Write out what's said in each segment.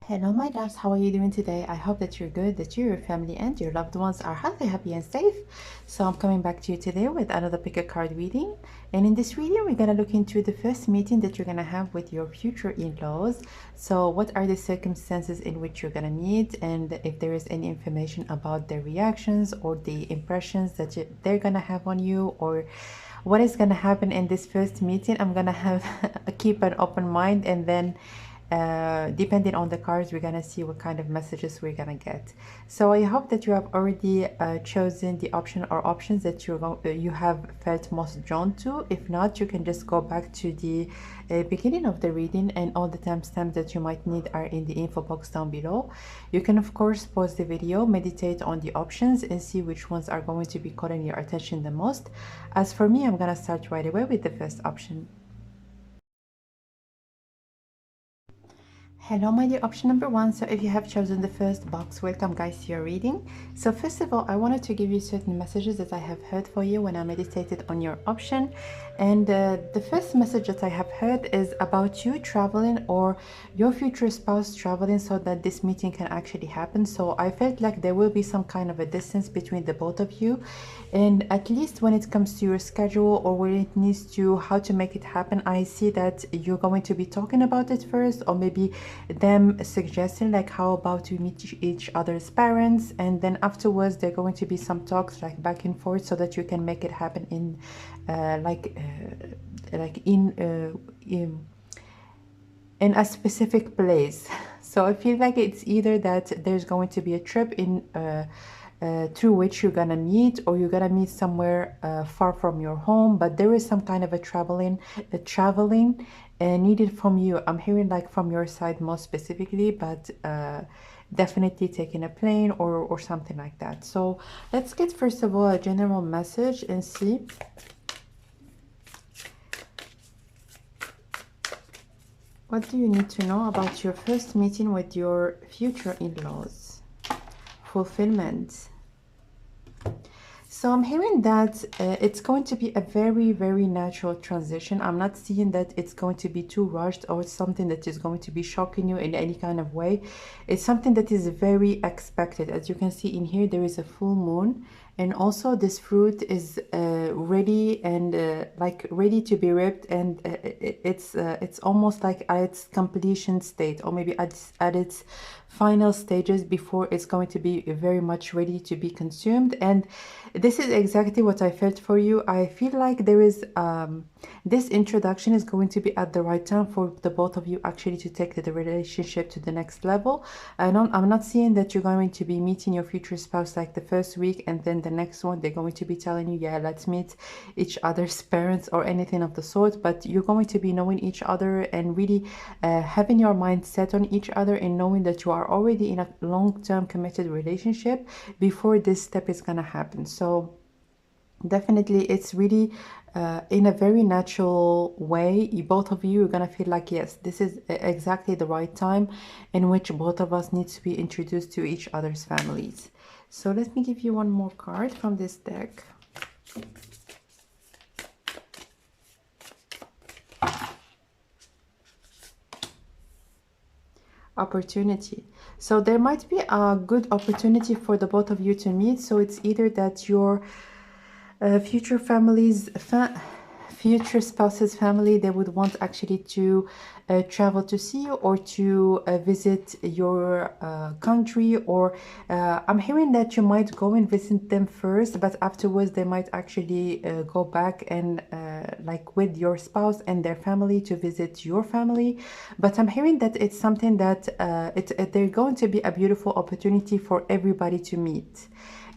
Hello, my loves. How are you doing today? I hope that you're good, that you, your family, and your loved ones are healthy, happy, and safe. So, I'm coming back to you today with another pick a card reading. And in this reading, we're going to look into the first meeting that you're going to have with your future in laws. So, what are the circumstances in which you're going to meet, and if there is any information about their reactions or the impressions that they're going to have on you, or what is going to happen in this first meeting. I'm going to have keep an open mind, and then depending on the cards, we're gonna see what kind of messages we're gonna get. So I hope that you have already chosen the option or options that you have felt most drawn to. If not, you can just go back to the beginning of the reading, and all the timestamps that you might need are in the info box down below. You can of course pause the video, meditate on the options, and see which ones are going to be calling your attention the most. As for me, I'm gonna start right away with the first option. Hello, my dear option number one. So if you have chosen the first box, welcome guys to your reading. So first of all, I wanted to give you certain messages that I have heard for you when I meditated on your option. And the first message that I have heard is about you traveling, or your future spouse traveling, so that this meeting can actually happen. So I felt like there will be some kind of a distance between the both of you, and at least when it comes to your schedule or when it needs to how to make it happen, I see that you're going to be talking about it first, or maybe them suggesting like how about we meet each other's parents, and then afterwards there are going to be some talks like back and forth, so that you can make it happen in in a specific place. So I feel like it's either that there's going to be a trip in through which you're gonna meet, or you're gonna meet somewhere far from your home, but there is some kind of a traveling needed from you. I'm hearing like from your side most specifically, but definitely taking a plane or something like that. So let's get first of all a general message and see what do you need to know about your first meeting with your future in-laws. Fulfillment. So I'm hearing that it's going to be a very, very natural transition. I'm not seeing that it's going to be too rushed, or something that is going to be shocking you in any kind of way. It's something that is very expected. As you can see in here, there is a full moon, and also this fruit is ready and like ready to be ripped, and it's almost like at its completion state, or maybe at its final stages before it's going to be very much ready to be consumed. And this is exactly what I felt for you. I feel like there is this introduction is going to be at the right time for the both of you actually to take the relationship to the next level. I'm not seeing that you're going to be meeting your future spouse like the first week, and then the next one they're going to be telling you, yeah, let's meet each other's parents or anything of the sort. But you're going to be knowing each other, and really having your mind set on each other, and knowing that you are already in a long-term committed relationship before this step is gonna happen. So definitely it's really in a very natural way, both of you are gonna feel like, yes, this is exactly the right time in which both of us need to be introduced to each other's families. So let me give you one more card from this deck. Opportunity. So there might be a good opportunity for the both of you to meet. So it's either that your future future spouse's family, they would want actually to travel to see you, or to visit your country, or I'm hearing that you might go and visit them first, but afterwards they might actually go back and like with your spouse and their family to visit your family. But I'm hearing that it's something that there's going to be a beautiful opportunity for everybody to meet.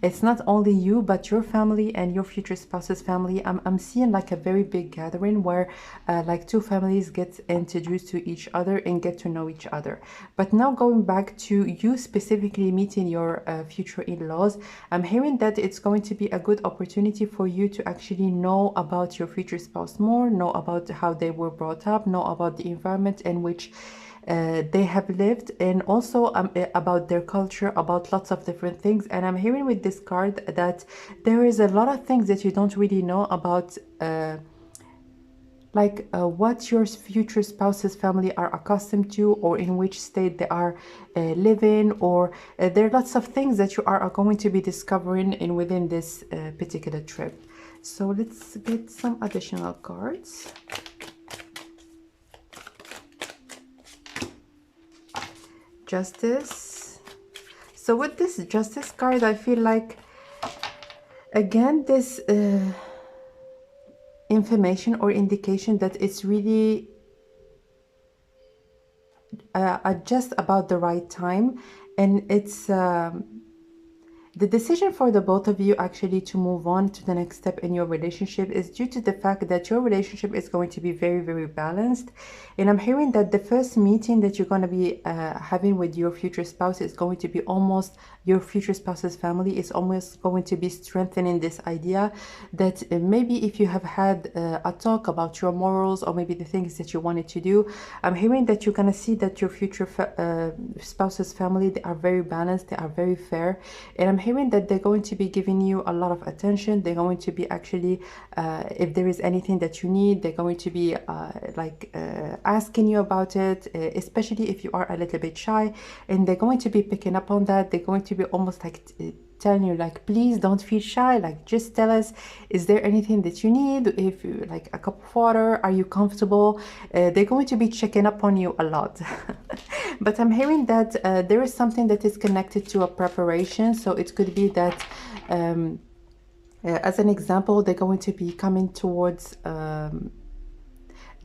It's not only you, but your family and your future spouse's family. I'm seeing like a very big gathering where like two families get introduced to each other and get to know each other. But now going back to you specifically meeting your future in-laws, I'm hearing that it's going to be a good opportunity for you to actually know about your future spouse more, know about how they were brought up, know about the environment in which they have lived, and also about their culture, about lots of different things. And I'm hearing with this card that there is a lot of things that you don't really know about like what your future spouse's family are accustomed to, or in which state they are living, or there are lots of things that you are going to be discovering in within this particular trip. So let's get some additional cards. Justice. So with this Justice card, I feel like again this information or indication that it's really just about the right time, and it's the decision for the both of you actually to move on to the next step in your relationship is due to the fact that your relationship is going to be very, very balanced. And I'm hearing that the first meeting that you're going to be having with your future spouse is going to be almost, your future spouse's family is almost going to be strengthening this idea that maybe if you have had a talk about your morals or maybe the things that you wanted to do, I'm hearing that you're going to see that your future spouse's family, they are very balanced, they are very fair. And I'm hearing that they're going to be giving you a lot of attention. They're going to be actually, if there is anything that you need, they're going to be asking you about it, especially if you are a little bit shy, and they're going to be picking up on that. They're going to be almost like telling you, like, please don't feel shy, like just tell us, is there anything that you need, if you like a cup of water, are you comfortable? They're going to be checking up on you a lot. But I'm hearing that there is something that is connected to a preparation. So it could be that as an example, they're going to be coming towards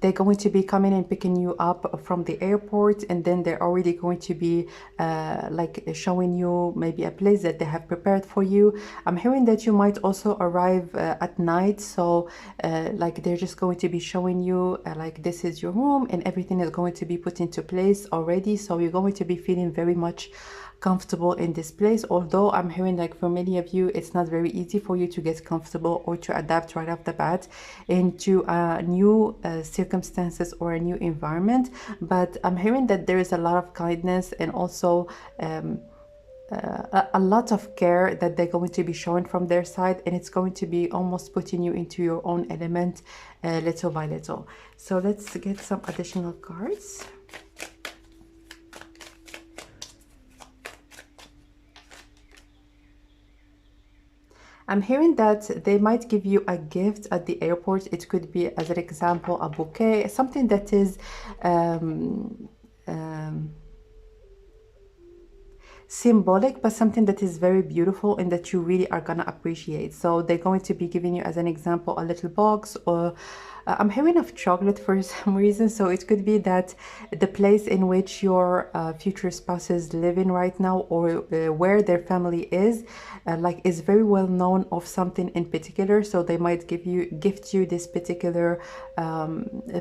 they're going to be coming and picking you up from the airport, and then they're already going to be like showing you maybe a place that they have prepared for you. I'm hearing that you might also arrive at night, so like they're just going to be showing you like this is your room and everything is going to be put into place already, so you're going to be feeling very much comfortable in this place. Although I'm hearing like for many of you it's not very easy for you to get comfortable or to adapt right off the bat into new circumstances or a new environment, but I'm hearing that there is a lot of kindness and also a lot of care that they're going to be showing from their side, and it's going to be almost putting you into your own element little by little. So let's get some additional cards. I'm hearing that they might give you a gift at the airport. It could be, as an example, a bouquet, something that is symbolic, but something that is very beautiful and that you really are gonna appreciate. So they're going to be giving you, as an example, a little box, or I'm hearing of chocolate for some reason. So it could be that the place in which your future spouses live in right now, or where their family is, like is very well known of something in particular. So they might gift you this particular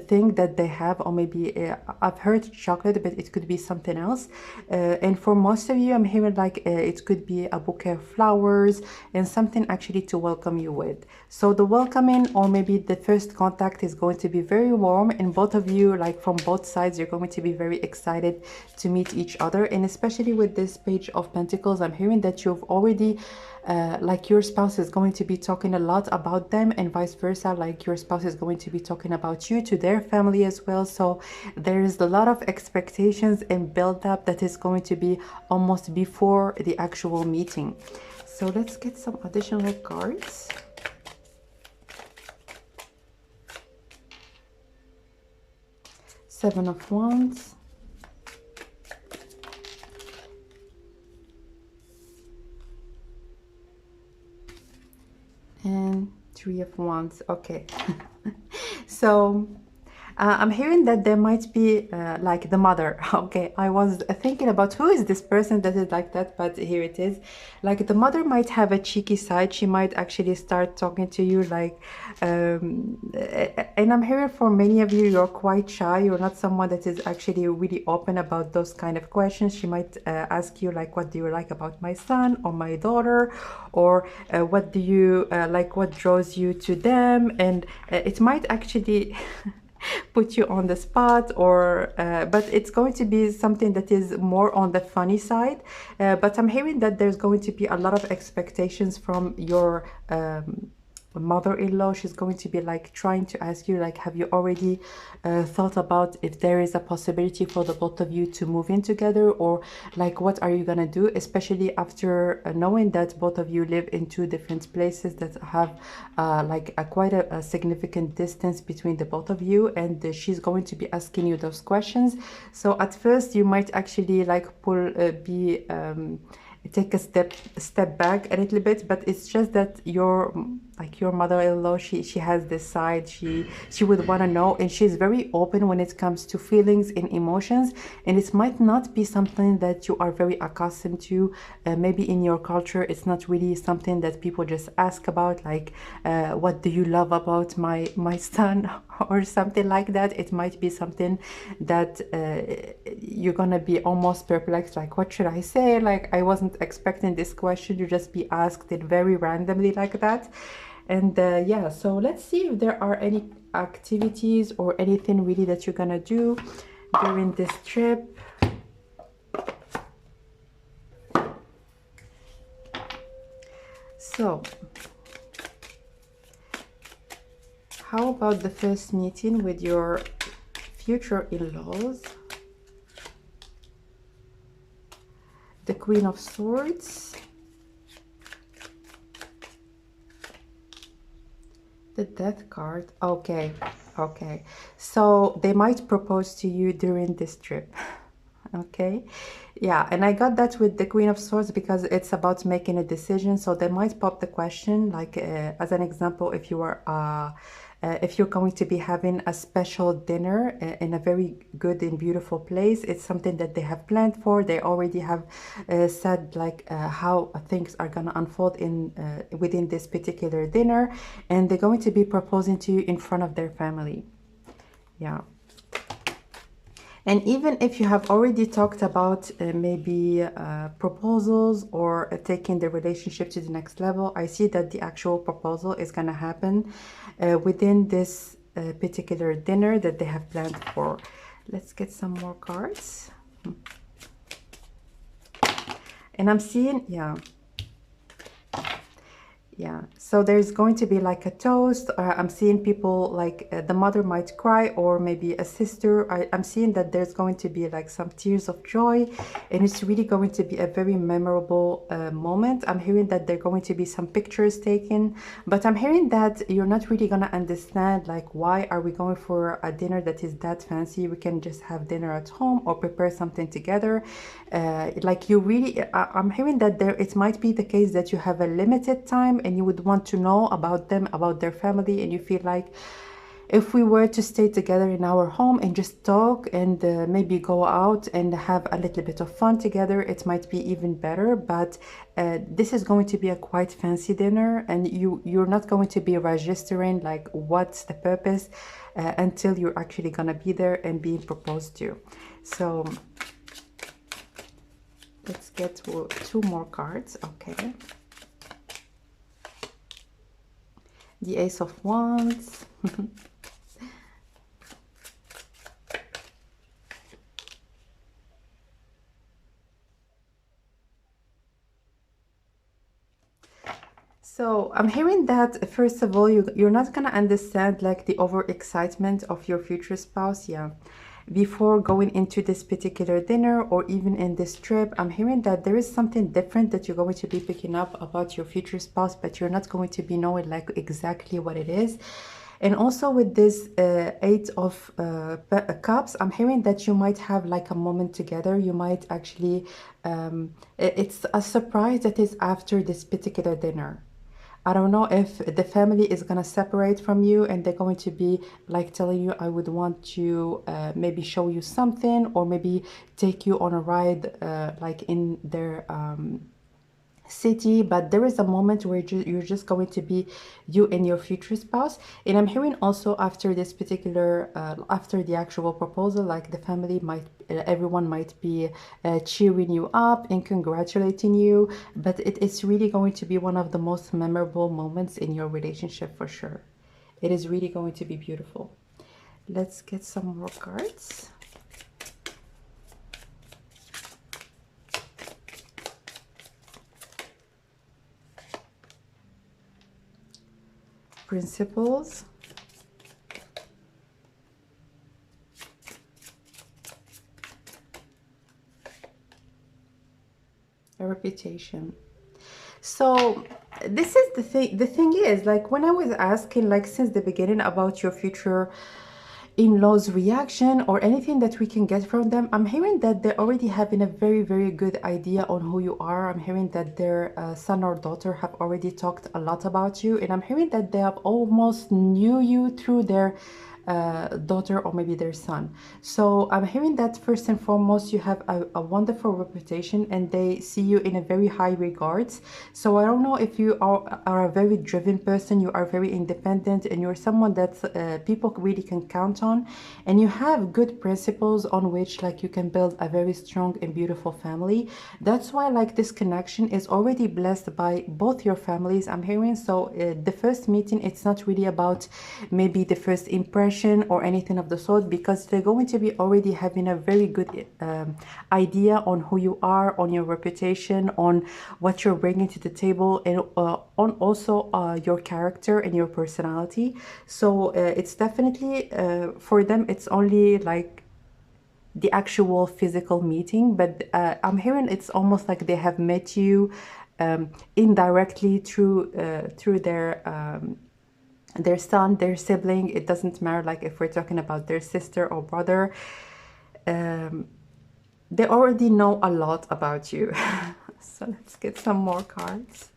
thing that they have, or maybe I've heard chocolate, but it could be something else. And for most of you, I'm hearing like it could be a bouquet of flowers and something actually to welcome you with. So the welcoming, or maybe the first contact, is going to be very warm, and both of you, like from both sides, you're going to be very excited to meet each other. And especially with this Page of Pentacles, I'm hearing that you've already like your spouse is going to be talking a lot about them, and vice versa, like your spouse is going to be talking about you to their family as well. So there is a lot of expectations and build up that is going to be almost before the actual meeting. So let's get some additional cards. Seven of Wands. And Three of Wands. Okay. So I'm hearing that there might be like the mother. Okay, I was thinking about who is this person that is like that, but here it is. Like the mother might have a cheeky side. She might actually start talking to you like and I'm hearing for many of you, you're quite shy. You're not someone that is actually really open about those kind of questions. She might ask you like, what do you like about my son or my daughter, or what do you like, what draws you to them? And it might actually put you on the spot, or but it's going to be something that is more on the funny side. But I'm hearing that there's going to be a lot of expectations from your mother-in-law. She's going to be like trying to ask you, like, have you already thought about if there is a possibility for the both of you to move in together, or like what are you gonna do, especially after knowing that both of you live in two different places that have like quite a significant distance between the both of you, and she's going to be asking you those questions. So at first you might actually like take a step back a little bit, but it's just that your mother-in-law, she has this side, she would want to know, and she's very open when it comes to feelings and emotions, and it might not be something that you are very accustomed to. Maybe in your culture it's not really something that people just ask about, like what do you love about my son or something like that. It might be something that you're gonna be almost perplexed, like what should I say, like I wasn't expecting this question to just be asked it very randomly like that. And yeah, so let's see if there are any activities or anything really that you're gonna do during this trip. So how about the first meeting with your future in-laws? The Queen of Swords, the Death card. Okay, okay. So they might propose to you during this trip. Okay, yeah, and I got that with the Queen of Swords because it's about making a decision. So they might pop the question, like as an example, if you're going to be having a special dinner in a very good and beautiful place, it's something that they have planned for. They already have said like how things are gonna unfold in within this particular dinner, and they're going to be proposing to you in front of their family. Yeah. And even if you have already talked about maybe proposals or taking the relationship to the next level, I see that the actual proposal is going to happen within this particular dinner that they have planned for. Let's get some more cards. And I'm seeing, yeah. Yeah, so there's going to be like a toast. I'm seeing people like the mother might cry, or maybe a sister. I'm seeing that there's going to be like some tears of joy, and it's really going to be a very memorable moment. I'm hearing that there are going to be some pictures taken, but I'm hearing that you're not really going to understand like why are we going for a dinner that is that fancy. We can just have dinner at home or prepare something together. Like you really, I'm hearing that it might be the case that you have a limited time and you would want to know about them, about their family, and you feel like if we were to stay together in our home and just talk and maybe go out and have a little bit of fun together, it might be even better. But this is going to be a quite fancy dinner, and you're not going to be registering like what's the purpose until you're actually gonna be there and being proposed to. So let's get two more cards. Okay. The Ace of Wands. So I'm hearing that first of all, you're not gonna understand like the overexcitement of your future spouse. Yeah. Before going into this particular dinner or even in this trip, I'm hearing that there is something different that you're going to be picking up about your future spouse, but you're not going to be knowing like exactly what it is. And also with this Eight of Cups, I'm hearing that you might have like a moment together. You might actually, it's a surprise that is after this particular dinner. I don't know if the family is going to separate from you and they're going to be like telling you, I would want to maybe show you something, or maybe take you on a ride like in their city. But there is a moment where you're just going to be you and your future spouse. And I'm hearing also after this particular after the actual proposal, like the family might everyone might be cheering you up and congratulating you, but it is really going to be one of the most memorable moments in your relationship for sure. It is really going to be beautiful. Let's get some more cards. Principles. A reputation. So this is the thing is, like, when I was asking, like, since the beginning about your future in-laws reaction or anything that we can get from them, I'm hearing that they're already having a very, very good idea on who you are. I'm hearing that their son or daughter have already talked a lot about you, and I'm hearing that they have almost knew you through their daughter or maybe their son. So I'm hearing that first and foremost you have a wonderful reputation and they see you in a very high regards. So I don't know if you are a very driven person, you are very independent, and you're someone that people really can count on, and you have good principles on which, like, you can build a very strong and beautiful family. That's why, like, this connection is already blessed by both your families, I'm hearing. So the first meeting, it's not really about maybe the first impression or anything of the sort, because they're going to be already having a very good idea on who you are, on your reputation, on what you're bringing to the table, and on also your character and your personality. So it's definitely for them, it's only like the actual physical meeting, but I'm hearing it's almost like they have met you indirectly through their son, their sibling. It doesn't matter, like, if we're talking about their sister or brother. They already know a lot about you. So let's get some more cards.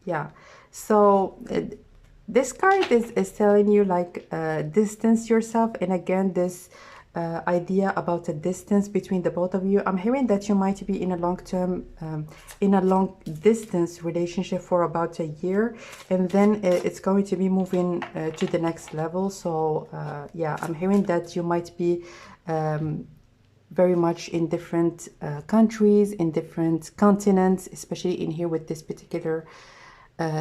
Yeah, so this card is telling you, like, distance yourself. And again, this idea about a distance between the both of you. I'm hearing that you might be in a long-term, in a long-distance relationship for about a year, and then it's going to be moving to the next level. So yeah, I'm hearing that you might be very much in different countries, in different continents, especially in here with this particular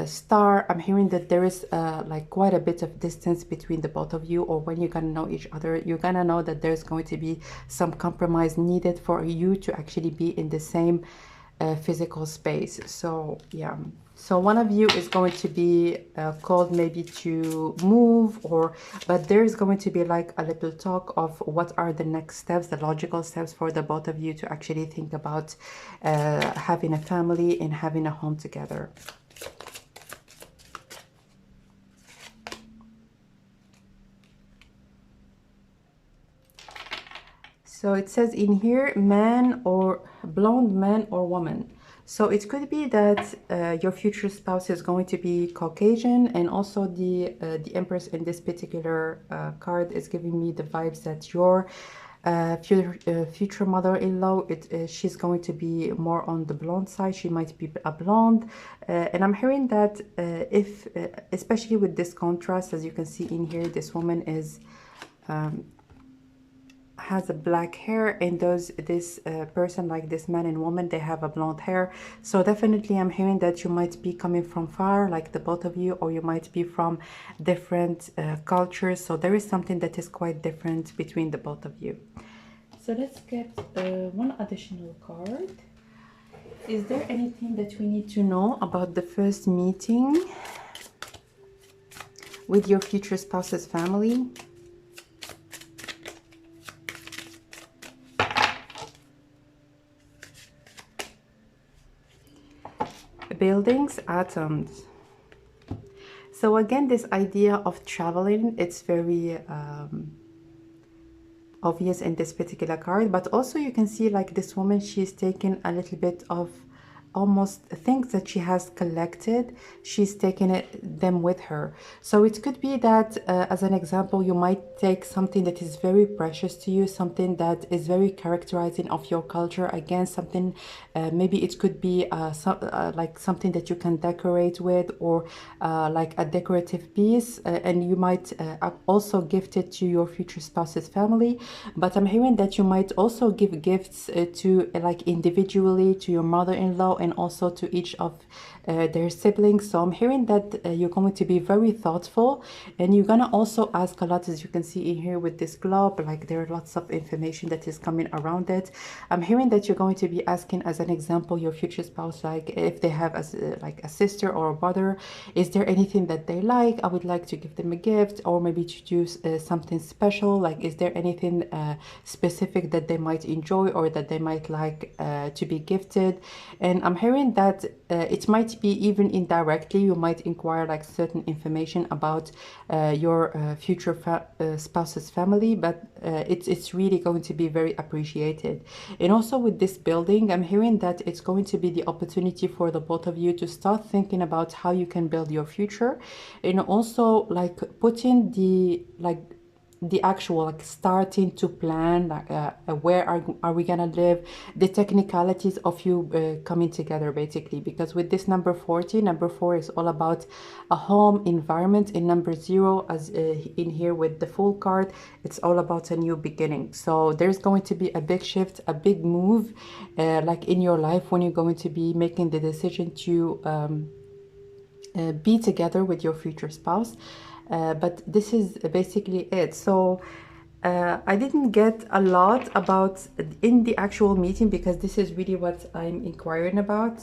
star. I'm hearing that there is like quite a bit of distance between the both of you, or when you're gonna know each other, you're gonna know that there's going to be some compromise needed for you to actually be in the same physical space. So yeah, so one of you is going to be called maybe to move, or but there is going to be like a little talk of what are the next steps, the logical steps for the both of you to actually think about having a family and having a home together. So it says in here, man or blonde man or woman. So it could be that your future spouse is going to be Caucasian, and also the Empress in this particular card is giving me the vibes that your future mother-in-law, she's going to be more on the blonde side. She might be a blonde, and I'm hearing that if, especially with this contrast, as you can see in here, this woman is has a black hair, and this person, like this man and woman, they have a blonde hair. So definitely I'm hearing that you might be coming from far, like the both of you, or you might be from different cultures. So there is something that is quite different between the both of you. So let's get one additional card. Is there anything that we need to know about the first meeting with your future spouse's family? Buildings, atoms. So again, this idea of traveling, it's very obvious in this particular card, but also you can see, like, this woman, she's taken a little bit of almost things that she has collected, she's taken them with her. So it could be that as an example, you might take something that is very precious to you, something that is very characterizing of your culture. Again, something maybe it could be like something that you can decorate with, or like a decorative piece, and you might also gift it to your future spouse's family. But I'm hearing that you might also give gifts to, like, individually to your mother-in-law and also to each of their siblings. So I'm hearing that you're going to be very thoughtful, and you're gonna also ask a lot, as you can see in here with this globe. Like there are lots of information that is coming around it. I'm hearing that you're going to be asking, as an example, your future spouse, like if they have like a sister or a brother, is there anything that they like? I would like to give them a gift, or maybe to do something special. Like, is there anything specific that they might enjoy or that they might like to be gifted? And I'm hearing that it might be even indirectly, you might inquire like certain information about your future spouse's family, but it's really going to be very appreciated. And also with this building, I'm hearing that it's going to be the opportunity for the both of you to start thinking about how you can build your future, and also like putting the actual, like starting to plan, like where are we gonna live, the technicalities of you coming together basically. Because with this number 40, number 4 is all about a home environment, and number 0, as in here with the full card, it's all about a new beginning. So there's going to be a big shift, a big move like in your life, when you're going to be making the decision to be together with your future spouse. But this is basically it. So I didn't get a lot about in the actual meeting, because this is really what I'm inquiring about.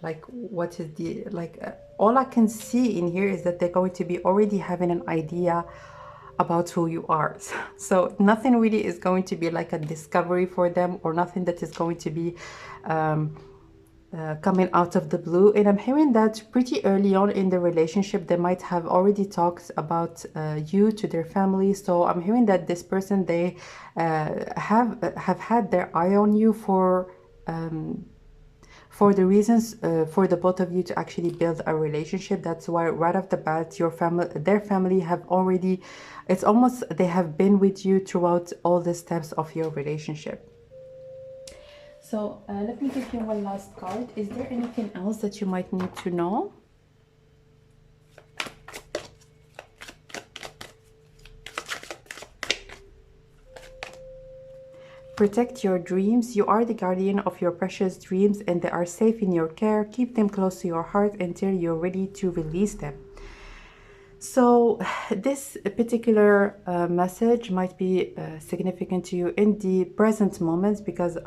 Like what is the, like all I can see in here is that they're going to be already having an idea about who you are. So nothing really is going to be like a discovery for them, or nothing that is going to be coming out of the blue. And I'm hearing that pretty early on in the relationship, they might have already talked about you to their family. So I'm hearing that this person, they have had their eye on you for the reasons for the both of you to actually build a relationship. That's why right off the bat, your family, their family have already, it's almost they have been with you throughout all the steps of your relationship. So let me give you one last card. Is there anything else that you might need to know? Protect your dreams. You are the guardian of your precious dreams, and they are safe in your care. Keep them close to your heart until you're ready to release them. So this particular message might be significant to you in the present moments, because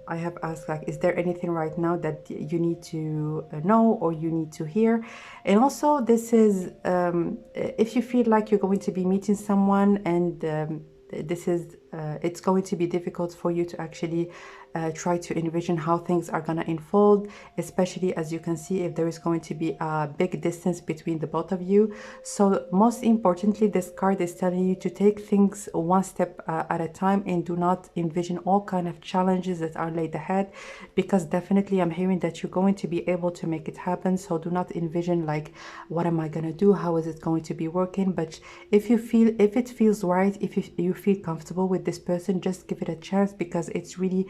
I have asked, like, is there anything right now that you need to know or you need to hear? And also this is if you feel like you're going to be meeting someone, and this is it's going to be difficult for you to actually try to envision how things are going to unfold, especially as you can see if there is going to be a big distance between the both of you. So most importantly, this card is telling you to take things one step at a time, and do not envision all kind of challenges that are laid ahead, because definitely I'm hearing that you're going to be able to make it happen. So do not envision like, what am I going to do, how is it going to be working? But if you feel, if it feels right, if you feel comfortable with this person, just give it a chance, because it's really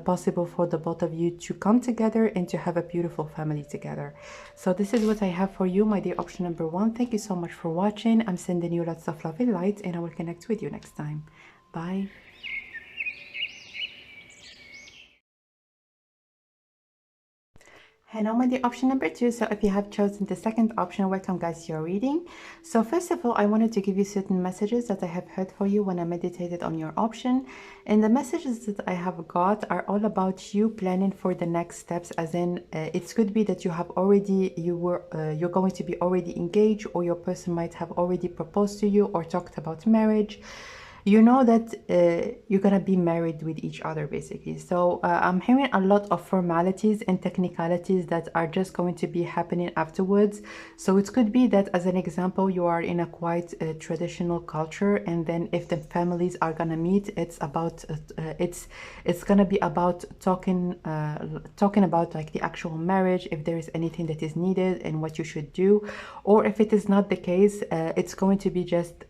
possible for the both of you to come together and to have a beautiful family together. So this is what I have for you, my dear option number 1. Thank you so much for watching. I'm sending you lots of love and light, and I will connect with you next time. Bye. Hello, my dear option number 2. So if you have chosen the second option, welcome guys to your reading. So first of all, I wanted to give you certain messages that I have heard for you when I meditated on your option. And the messages that I have got are all about you planning for the next steps, as in it could be that you have already, you're going to be already engaged, or your person might have already proposed to you or talked about marriage. You know that you're gonna be married with each other basically. So I'm hearing a lot of formalities and technicalities that are just going to be happening afterwards. So it could be that, as an example, you are in a quite traditional culture, and then if the families are gonna meet, it's about it's gonna be about talking about like the actual marriage, if there is anything that is needed and what you should do. Or if it is not the case, it's going to be just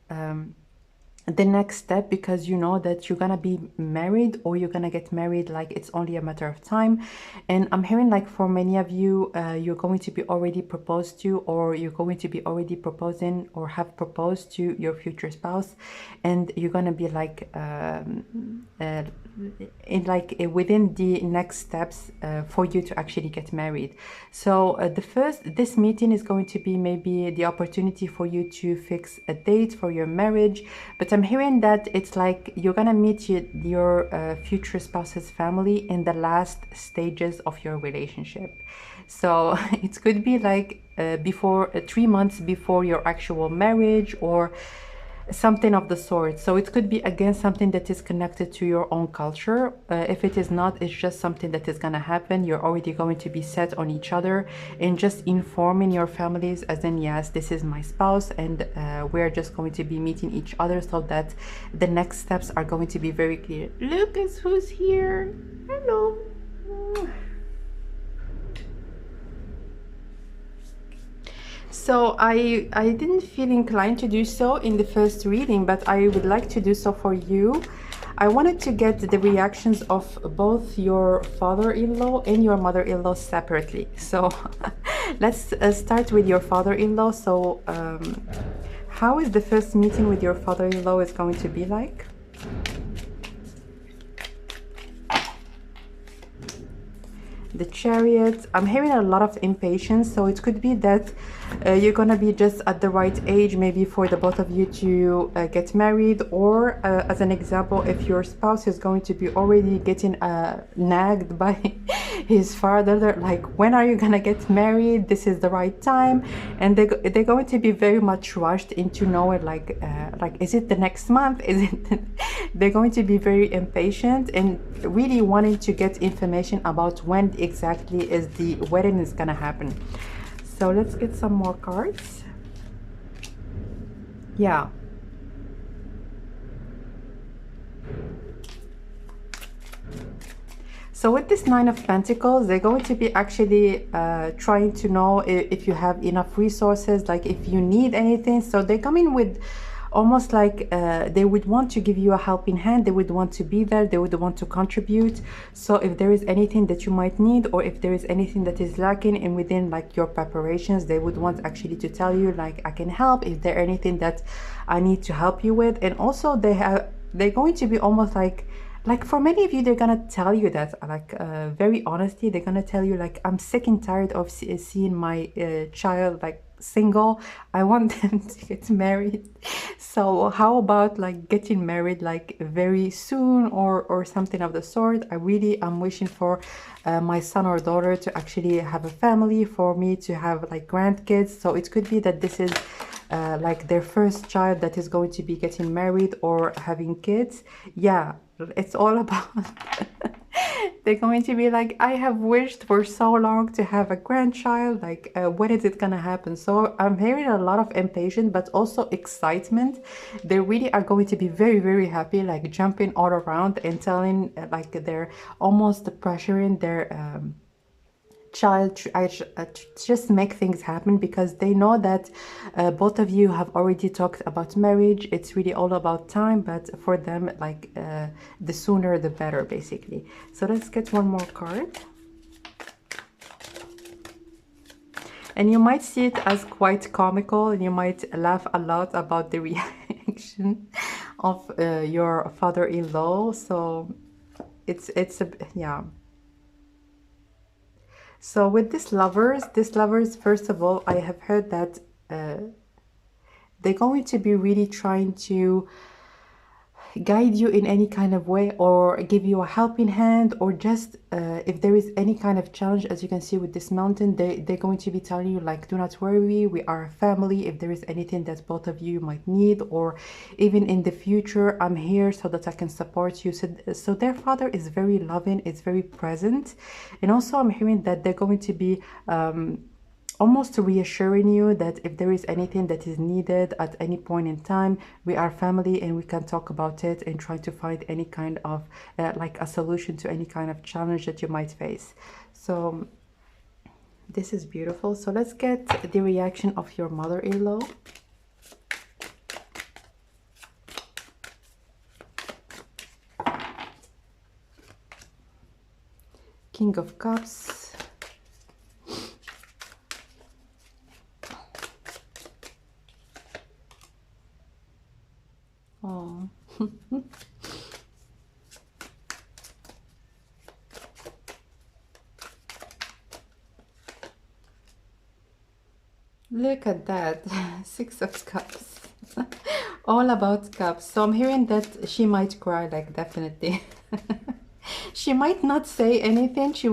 the next step, because you know that you're gonna be married, or you're gonna get married, like it's only a matter of time. And I'm hearing like for many of you, you're going to be already proposed to, or you're going to be already proposing or have proposed to your future spouse, and you're gonna be like within the next steps for you to actually get married. So this meeting is going to be maybe the opportunity for you to fix a date for your marriage. But I'm hearing that it's like you're gonna meet your future spouse's family in the last stages of your relationship. So it could be like before 3 months before your actual marriage, or something of the sort. So it could be again something that is connected to your own culture. If it is not, it's just something that is gonna happen. You're already going to be set on each other, and just informing your families as in, yes, this is my spouse, and we're just going to be meeting each other, so that the next steps are going to be very clear. Lucas, who's here? Hello. So I didn't feel inclined to do so in the first reading, but I would like to do so for you. I wanted to get the reactions of both your father-in-law and your mother-in-law separately. So let's start with your father-in-law. So how is the first meeting with your father-in-law is going to be like? The Chariot. I'm hearing a lot of impatience, so it could be that you're gonna be just at the right age, maybe for the both of you to get married, or as an example, if your spouse is going to be already getting nagged by his father, like, when are you gonna get married? This is the right time. And they're going to be very much rushed into knowing, like is it the next month? Is it they're going to be very impatient and really wanting to get information about when exactly is the wedding is gonna happen. So let's get some more cards. Yeah. So with this Nine of Pentacles, they're going to be actually trying to know if you have enough resources, like if you need anything. So they come in with almost like they would want to give you a helping hand. They would want to be there. They would want to contribute. So if there is anything that you might need, or if there is anything that is lacking in within like your preparations, they would want actually to tell you, like, I can help. Is there anything that I need to help you with? And also they're going to be almost like for many of you, they're gonna tell you that, like, very honestly, they're gonna tell you, like, I'm sick and tired of seeing my child, like, single. I want them to get married. So how about, like, getting married, like, very soon, or something of the sort? I'm wishing for my son or daughter to actually have a family, for me to have, like, grandkids. So it could be that this is like their first child that is going to be getting married or having kids. Yeah, it's all about they're going to be like, I have wished for so long to have a grandchild, like when is it gonna happen? So I'm hearing a lot of impatience, but also excitement. They really are going to be very, very happy, like jumping all around and telling, like, they're almost pressuring their child to just make things happen, because they know that both of you have already talked about marriage. It's really all about time, but for them, like, the sooner the better, basically. So let's get one more card. And you might see it as quite comical, and you might laugh a lot about the reaction of your father-in-law. So it's a, yeah. So with these lovers, first of all, I have heard that they're going to be really trying to guide you in any kind of way, or give you a helping hand, or just if there is any kind of challenge, as you can see with this mountain, they're going to be telling you, like, do not worry, we are a family. If there is anything that both of you might need, or even in the future, I'm here so that I can support you. So their father is very loving, is very present. And also I'm hearing that they're going to be almost reassuring you that if there is anything that is needed at any point in time, we are family and we can talk about it and try to find any kind of like a solution to any kind of challenge that you might face. So this is beautiful. So let's get the reaction of your mother-in-law. King of Cups. Oh. Look at that. Six of Cups. All about cups. So I'm hearing that she might cry, like, definitely. She might not say anything. She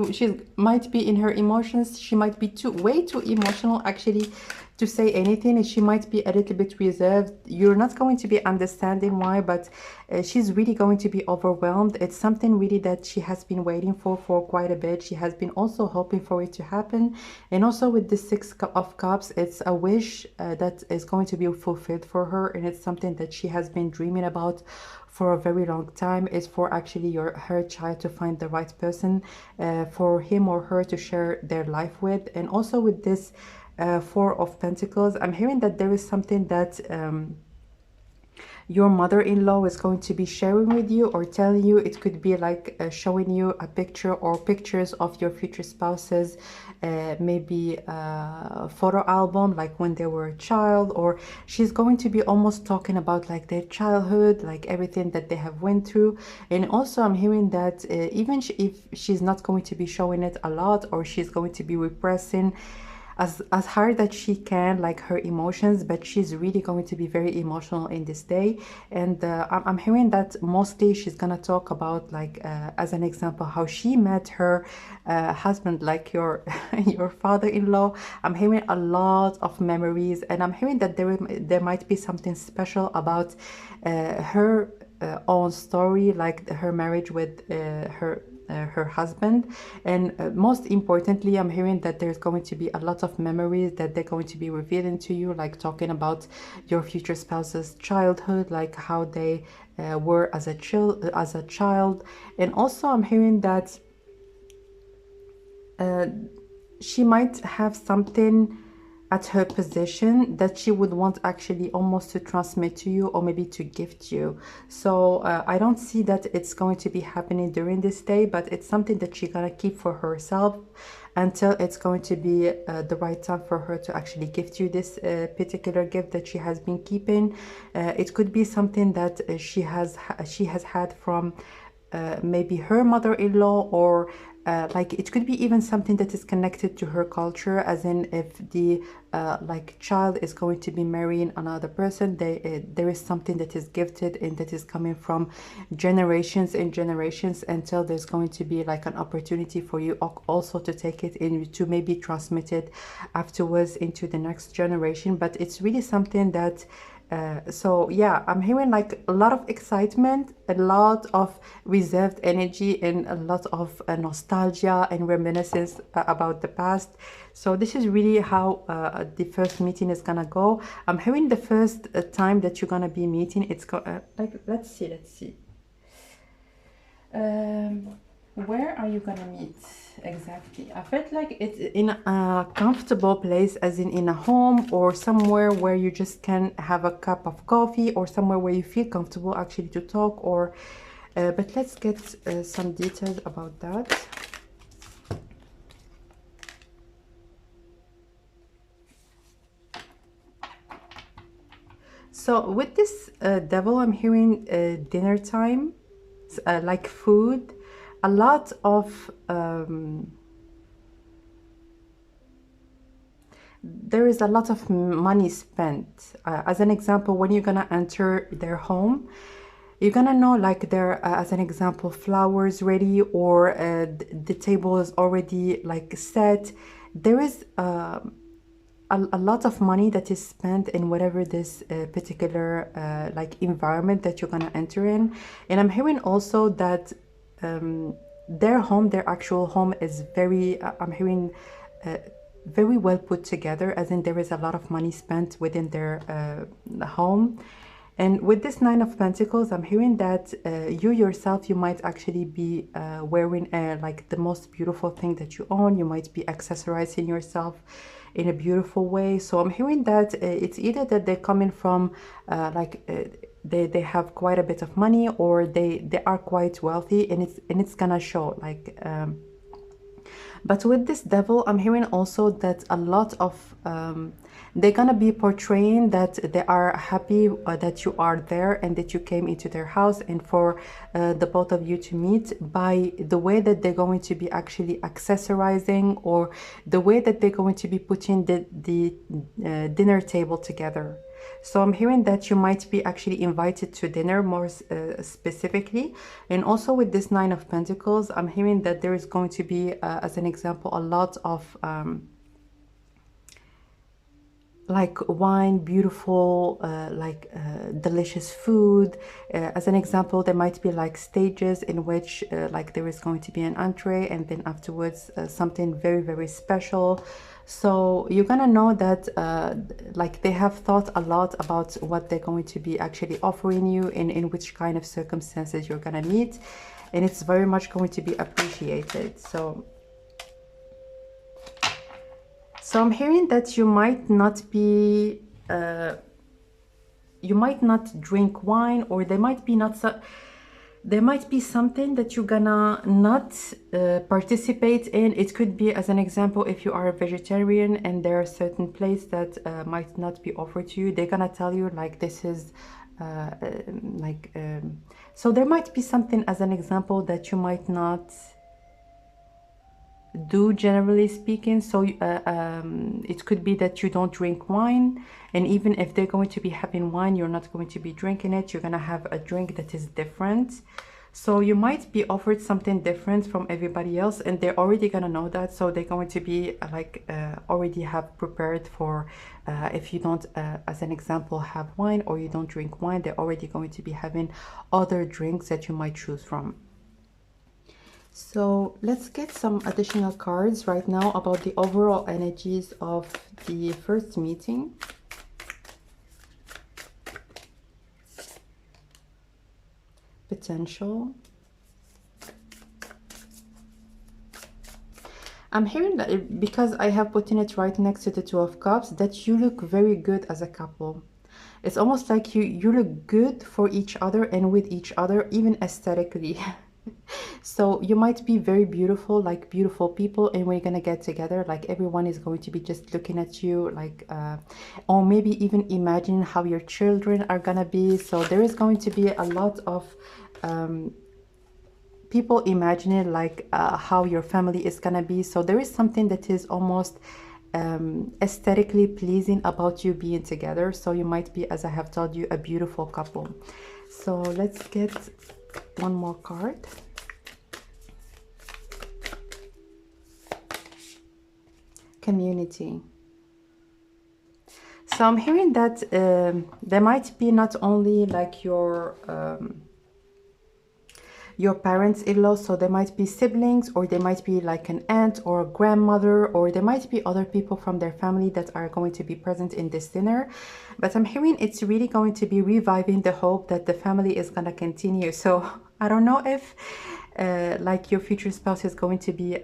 might be in her emotions. She might be way too emotional actually to say anything, and she might be a little bit reserved. You're not going to be understanding why, but she's really going to be overwhelmed. It's something really that she has been waiting for quite a bit. She has been also hoping for it to happen. And also with the Six of Cups, it's a wish that is going to be fulfilled for her, and it's something that she has been dreaming about for a very long time. Is for actually her child to find the right person for him or her to share their life with. And also with this Four of Pentacles, I'm hearing that there is something that your mother-in-law is going to be sharing with you or telling you. It could be like showing you a picture or pictures of your future spouses, maybe a photo album like when they were a child, or she's going to be almost talking about like their childhood, like everything that they have went through. And also I'm hearing that even if she's not going to be showing it a lot, or she's going to be repressing as hard that she can, like her emotions, but she's really going to be very emotional in this day. And I'm hearing that mostly she's gonna talk about, like as an example, how she met her husband, like your your father-in-law. I'm hearing a lot of memories, and I'm hearing that there might be something special about her own story, like her marriage with her husband. And most importantly, I'm hearing that there's going to be a lot of memories that they're going to be revealing to you, like talking about your future spouse's childhood, like how they were as a child. And also I'm hearing that she might have something at her position that she would want actually almost to transmit to you, or maybe to gift you. So I don't see that it's going to be happening during this day, but it's something that she's gonna keep for herself until it's going to be the right time for her to actually gift you this particular gift that she has been keeping. It could be something that she has had from maybe her mother-in-law, or like it could be even something that is connected to her culture, as in if the like child is going to be marrying another person, there is something that is gifted and that is coming from generations and generations, until there's going to be like an opportunity for you also to take it in, to maybe transmit it afterwards into the next generation. But it's really something that so yeah, I'm hearing like a lot of excitement, a lot of reserved energy, and a lot of nostalgia and reminiscence about the past. So this is really how the first meeting is gonna go. I'm hearing the first time that you're gonna be meeting, it's like, let's see. Where are you gonna meet exactly? I felt like it's in a comfortable place, as in a home, or somewhere where you just can have a cup of coffee, or somewhere where you feel comfortable actually to talk. Or but let's get some details about that. So with this devil, I'm hearing dinner time, like food, a lot of there is a lot of money spent. As an example, when you're gonna enter their home, you're gonna know, like, there as an example, flowers ready, or the table is already like set. There is a lot of money that is spent in whatever this particular like environment that you're gonna enter in. And I'm hearing also that their home, their actual home, is very I'm hearing very well put together, as in there is a lot of money spent within their home. And with this Nine of Pentacles, I'm hearing that you yourself, you might actually be wearing like the most beautiful thing that you own. You might be accessorizing yourself in a beautiful way. So I'm hearing that it's either that they're coming from they have quite a bit of money, or they are quite wealthy, and it's gonna show, like But with this devil, I'm hearing also that a lot of they're gonna be portraying that they are happy that you are there and that you came into their house, and for the both of you to meet by the way that they're going to be actually accessorizing, or the way that they're going to be putting the dinner table together. So I'm hearing that you might be actually invited to dinner more specifically. And also with this Nine of Pentacles, I'm hearing that there is going to be, as an example, a lot of like wine, beautiful, delicious food. As an example, there might be like stages in which like there is going to be an entree, and then afterwards something very, very special. So you're gonna know that like they have thought a lot about what they're going to be actually offering you, and in which kind of circumstances you're gonna meet, and it's very much going to be appreciated. So I'm hearing that you might not be, you might not drink wine, or there might be there might be something that you're gonna not participate in. It could be, as an example, if you are a vegetarian and there are certain places that might not be offered to you, they're gonna tell you like this is so there might be something, as an example, that you might not do, generally speaking. So it could be that you don't drink wine, and even if they're going to be having wine, you're not going to be drinking it. You're gonna have a drink that is different. So you might be offered something different from everybody else, and they're already gonna know that. So they're going to be like already have prepared for if you don't as an example have wine, or you don't drink wine, they're already going to be having other drinks that you might choose from. So let's get some additional cards right now about the overall energies of the first meeting. Potential. I'm hearing that, because I have put in it right next to the Two of Cups, that you look very good as a couple. It's almost like you look good for each other and with each other, even aesthetically. So you might be very beautiful, like beautiful people, and we're gonna get together, like everyone is going to be just looking at you, like or maybe even imagine how your children are gonna be. So there is going to be a lot of people imagining like how your family is gonna be. So there is something that is almost aesthetically pleasing about you being together. So you might be, as I have told you, a beautiful couple. So let's get one more card. Community. So I'm hearing that there might be not only like your parents-in-law, so there might be siblings, or there might be like an aunt or a grandmother, or there might be other people from their family that are going to be present in this dinner. But I'm hearing it's really going to be reviving the hope that the family is going to continue. So I don't know if like your future spouse is going to be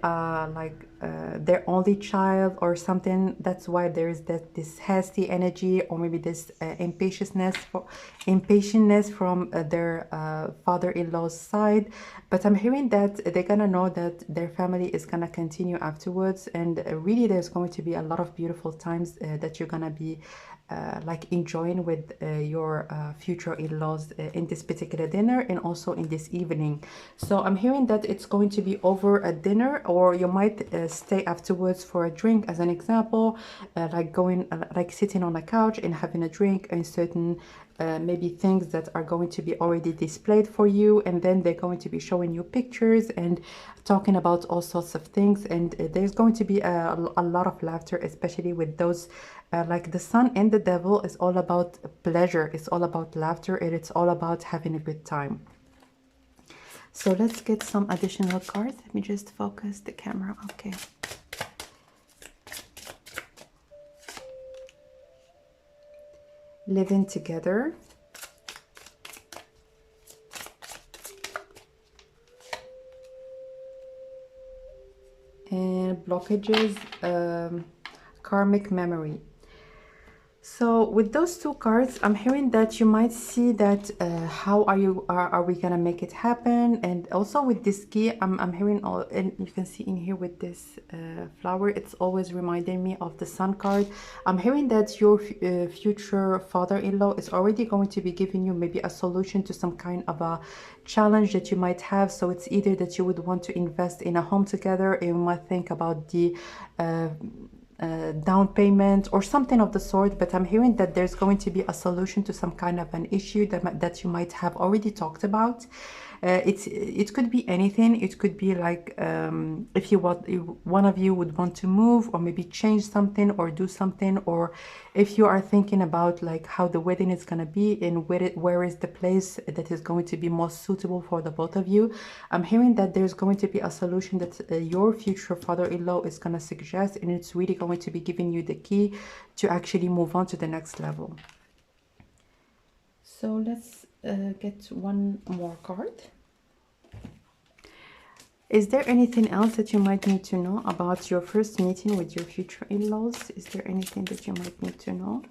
their only child or something. That's why there's this hasty energy, or maybe this impatientness from their father-in-law's side. But I'm hearing that they're gonna know that their family is gonna continue afterwards, and really there's going to be a lot of beautiful times that you're gonna be like enjoying with your future in-laws in this particular dinner, and also in this evening. So I'm hearing that it's going to be over a dinner, or you might stay afterwards for a drink, as an example, like going like sitting on a couch and having a drink, and certain maybe things that are going to be already displayed for you, and then they're going to be showing you pictures and talking about all sorts of things. And there's going to be a lot of laughter, especially with those like the Sun and the Devil is all about pleasure, it's all about laughter, and it's all about having a good time. So let's get some additional cards. Let me just focus the camera. Okay. Living together. And blockages, karmic memory. So with those two cards, I'm hearing that you might see that how are we gonna make it happen? And also with this key, I'm hearing all, and you can see in here with this flower, it's always reminding me of the sun card. I'm hearing that your future father-in-law is already going to be giving you maybe a solution to some kind of a challenge that you might have. So it's either that you would want to invest in a home together, and you might think about the down payment or something of the sort, but I'm hearing that there's going to be a solution to some kind of an issue that you might have already talked about. It could be anything. It could be like if you want, one of you would want to move or maybe change something or do something, or if you are thinking about like how the wedding is going to be and where is the place that is going to be most suitable for the both of you. I'm hearing that there's going to be a solution that your future father-in-law is going to suggest, and it's really going to be giving you the key to actually move on to the next level. So let's get one more card. Is there anything else that you might need to know about your first meeting with your future in-laws? Is there anything that you might need to know?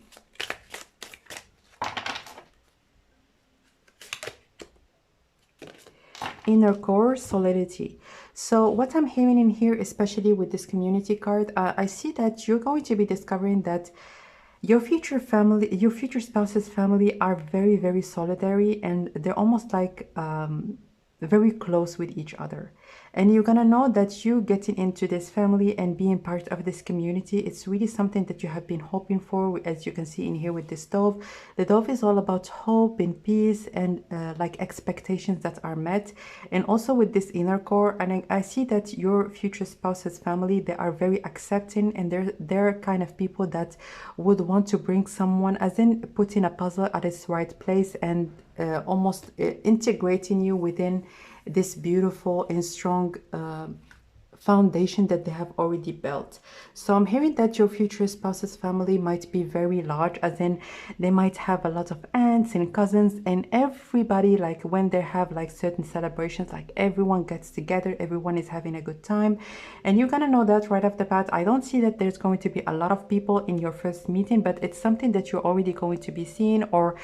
Inner core, solidity. So what I'm hearing in here, especially with this community card, I see that you're going to be discovering that your future family, your future spouse's family are very, very solidary, and they're almost like very close with each other. And you're gonna know that you getting into this family and being part of this community, it's really something that you have been hoping for. As you can see in here with this dove, the dove is all about hope and peace and like expectations that are met. And also with this inner core, and I see that your future spouse's family, they are very accepting, and they're kind of people that would want to bring someone, as in putting a puzzle at its right place and almost integrating you within this beautiful and strong foundation that they have already built. So I'm hearing that your future spouse's family might be very large, as in they might have a lot of aunts and cousins, and everybody, like when they have like certain celebrations, like everyone gets together, everyone is having a good time. And you're gonna know that right off the bat. I don't see that there's going to be a lot of people in your first meeting, but it's something that you're already going to be seeing or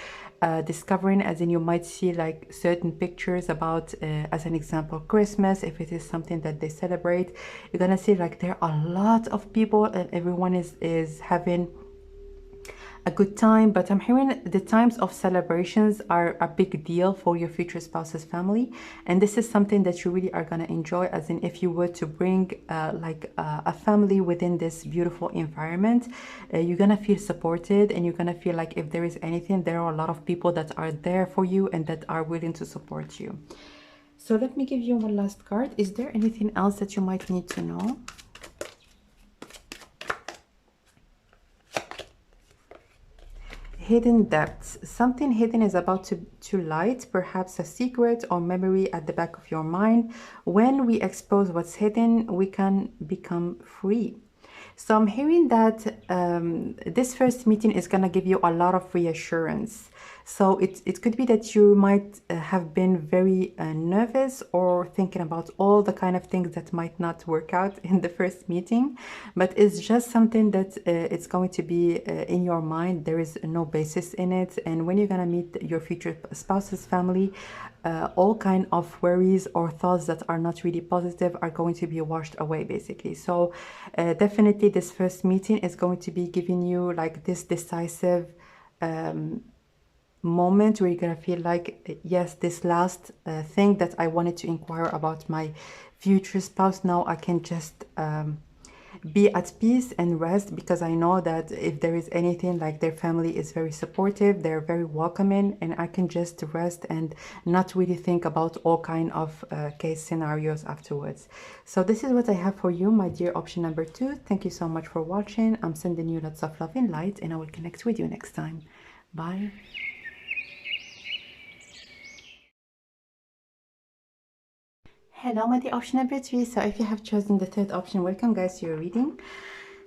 discovering, as in you might see like certain pictures about as an example Christmas, if it is something that they celebrate. You're gonna see like there are a lot of people and everyone is having a good time. But I'm hearing the times of celebrations are a big deal for your future spouse's family, and this is something that you really are going to enjoy, as in if you were to bring a family within this beautiful environment, you're going to feel supported, and you're going to feel like if there is anything, there are a lot of people that are there for you and that are willing to support you. So let me give you one last card. Is there anything else that you might need to know? Hidden depths. Something hidden is about to light, perhaps a secret or memory at the back of your mind. When we expose what's hidden, we can become free. So I'm hearing that this first meeting is going to give you a lot of reassurance. So it could be that you might have been very nervous or thinking about all the kind of things that might not work out in the first meeting, but it's just something that it's going to be in your mind. There is no basis in it. And when you're going to meet your future spouse's family, all kind of worries or thoughts that are not really positive are going to be washed away, basically. So definitely this first meeting is going to be giving you like this decisive moment where you're gonna feel like, yes, this last thing that I wanted to inquire about my future spouse, now I can just be at peace and rest, because I know that if there is anything, like their family is very supportive, they're very welcoming, and I can just rest and not really think about all kind of case scenarios afterwards. So this is what I have for you, my dear option number 2. Thank you so much for watching. I'm sending you lots of love and light, and I will connect with you next time. Bye. Hello, my dear option number 3. So if you have chosen the third option, welcome guys to your reading.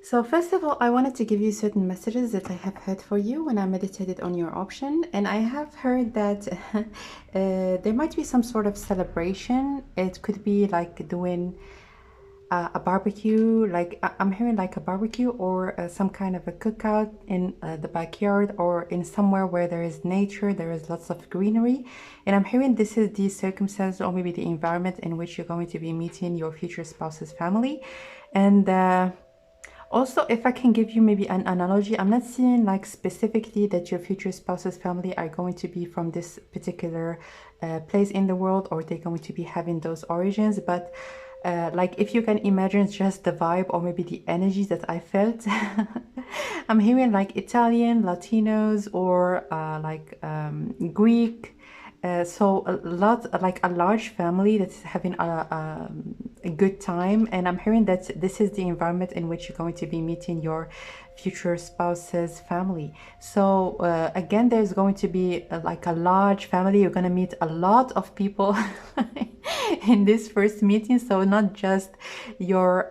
So first of all, I wanted to give you certain messages that I have heard for you when I meditated on your option. And I have heard that there might be some sort of celebration. It could be like doing a barbecue, like I'm hearing like a barbecue or some kind of a cookout in the backyard or in somewhere where there is nature, there is lots of greenery. And I'm hearing this is the circumstance or maybe the environment in which you're going to be meeting your future spouse's family. And also, if I can give you maybe an analogy, I'm not seeing like specifically that your future spouse's family are going to be from this particular place in the world, or they're going to be having those origins, but like if you can imagine just the vibe or maybe the energy that I felt, I'm hearing like Italian, Latinos, or Greek. So a lot, like a large family that's having a good time, and I'm hearing that this is the environment in which you're going to be meeting your future spouse's family. So again, there's going to be like a large family. You're going to meet a lot of people in this first meeting. So not just your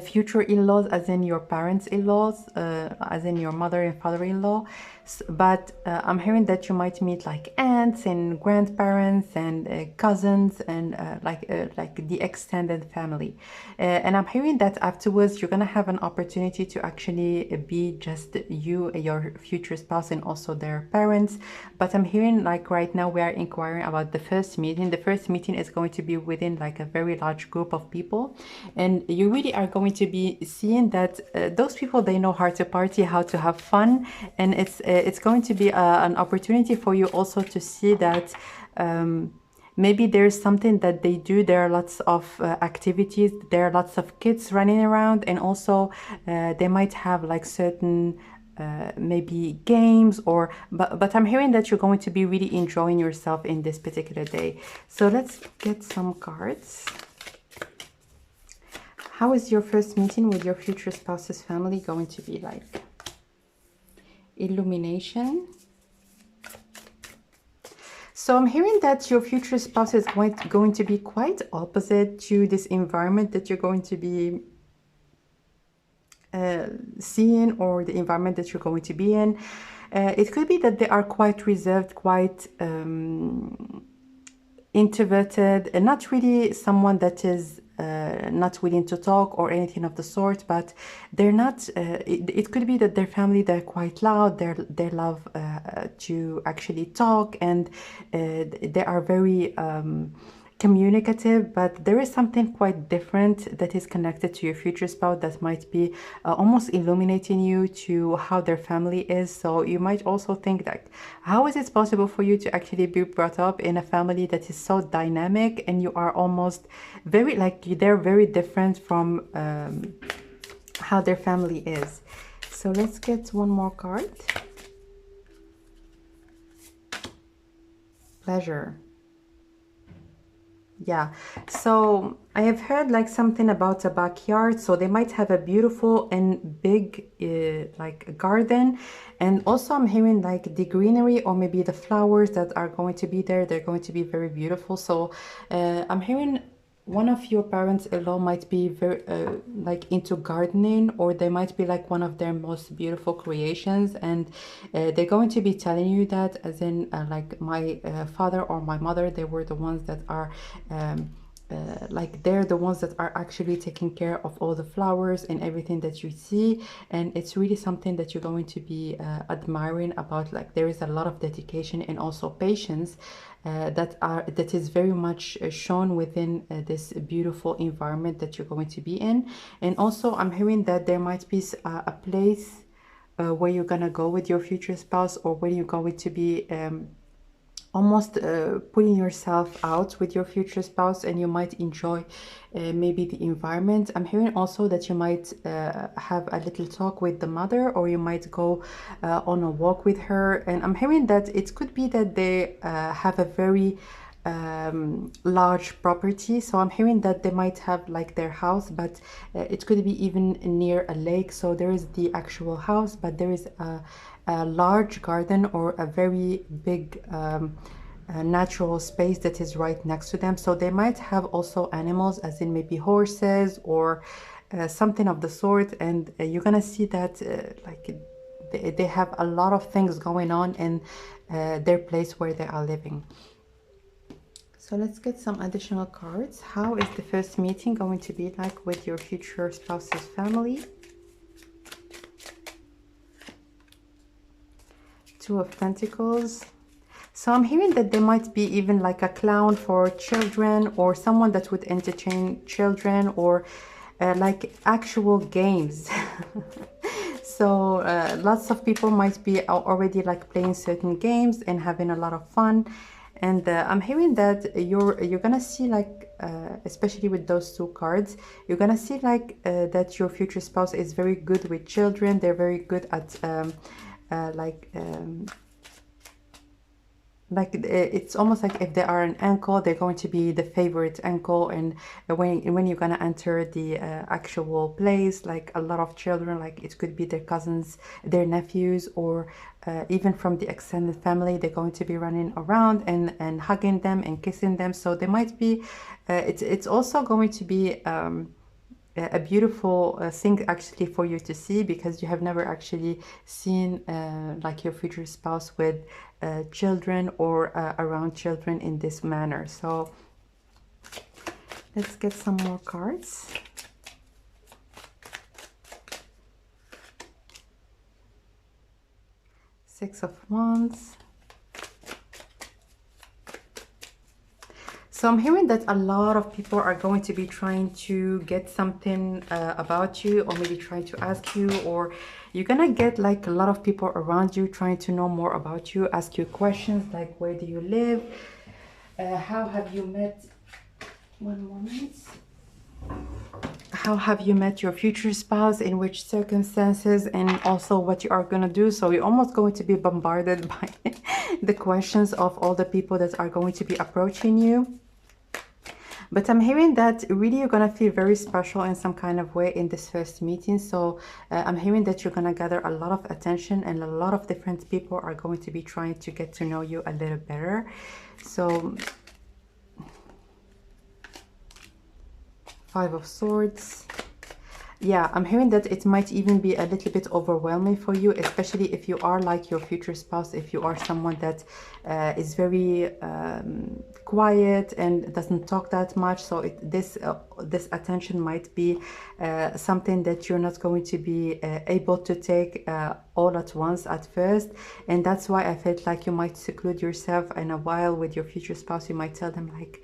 future in-laws, as in your parents in-laws, as in your mother and father-in-law, but I'm hearing that you might meet like aunts and grandparents and cousins and like the extended family, and I'm hearing that afterwards you're gonna have an opportunity to actually be just you, your future spouse, and also their parents. But I'm hearing like right now we are inquiring about the first meeting. The first meeting is going to be within like a very large group of people, and you really are going to be seeing that those people, they know how to party, how to have fun, and it's going to be an opportunity for you also to see that maybe there's something that they do. There are lots of activities, there are lots of kids running around, and also they might have like certain maybe games, or but I'm hearing that you're going to be really enjoying yourself in this particular day. So let's get some cards. How is your first meeting with your future spouse's family going to be like? Illumination. So I'm hearing that your future spouse is going to be quite opposite to this environment that you're going to be seeing, or the environment that you're going to be in. It could be that they are quite reserved, quite introverted, and not really someone that is not willing to talk or anything of the sort, but they're not, it could be that their family, they're quite loud, they love to actually talk, and they are very communicative, but there is something quite different that is connected to your future spouse that might be almost illuminating you to how their family is. So you might also think that, how is it possible for you to actually be brought up in a family that is so dynamic, and you are almost very, like, they're very different from how their family is. So let's get one more card. Pleasure. Yeah, so I have heard like something about a backyard, so they might have a beautiful and big like garden, and also I'm hearing like the greenery or maybe the flowers that are going to be there, they're going to be very beautiful. So I'm hearing one of your parents-in-law might be very like into gardening, or they might be like one of their most beautiful creations, and they're going to be telling you that, as in like my father or my mother, they were the ones that are like they're the ones that are actually taking care of all the flowers and everything that you see, and it's really something that you're going to be admiring about. Like there is a lot of dedication and also patience that is very much shown within this beautiful environment that you're going to be in. And also I'm hearing that there might be a place where you're gonna go with your future spouse, or where you're going to be almost putting yourself out with your future spouse, and you might enjoy maybe the environment. I'm hearing also that you might have a little talk with the mother, or you might go on a walk with her, and I'm hearing that it could be that they have a very large property. So I'm hearing that they might have like their house, but it could be even near a lake. So there is the actual house, but there is a large garden or a very big natural space that is right next to them. So they might have also animals, as in maybe horses or something of the sort, and you're gonna see that like they have a lot of things going on in their place where they are living. So let's get some additional cards. How is the first meeting going to be like with your future spouse's family? Two of Pentacles. So I'm hearing that there might be even like a clown for children, or someone that would entertain children, or like actual games. So lots of people might be already like playing certain games and having a lot of fun. And I'm hearing that you're gonna see like, especially with those two cards, you're gonna see like that your future spouse is very good with children. They're very good at it's almost like if they are an uncle, they're going to be the favorite uncle. And when you're gonna enter the actual place, like a lot of children, like it could be their cousins, their nephews, or even from the extended family, they're going to be running around and hugging them and kissing them. So they might be it's also going to be a beautiful thing actually for you to see, because you have never actually seen like your future spouse with children or around children in this manner. So let's get some more cards. Six of Wands. So I'm hearing that a lot of people are going to be trying to get something about you, or maybe trying to ask you, or you're gonna get like a lot of people around you trying to know more about you, ask you questions like, where do you live? How have you met? One moment. How have you met your future spouse? In which circumstances? And also what you are gonna do. So you're almost going to be bombarded by the questions of all the people that are going to be approaching you. But I'm hearing that really you're going to feel very special in some kind of way in this first meeting. So I'm hearing that you're going to gather a lot of attention, and a lot of different people are going to be trying to get to know you a little better. So Five of Swords. Yeah, I'm hearing that it might even be a little bit overwhelming for you, especially if you are like your future spouse, if you are someone that is very quiet and doesn't talk that much. So this attention might be something that you're not going to be able to take all at once at first. And that's why I felt like you might seclude yourself in a while with your future spouse. You might tell them like,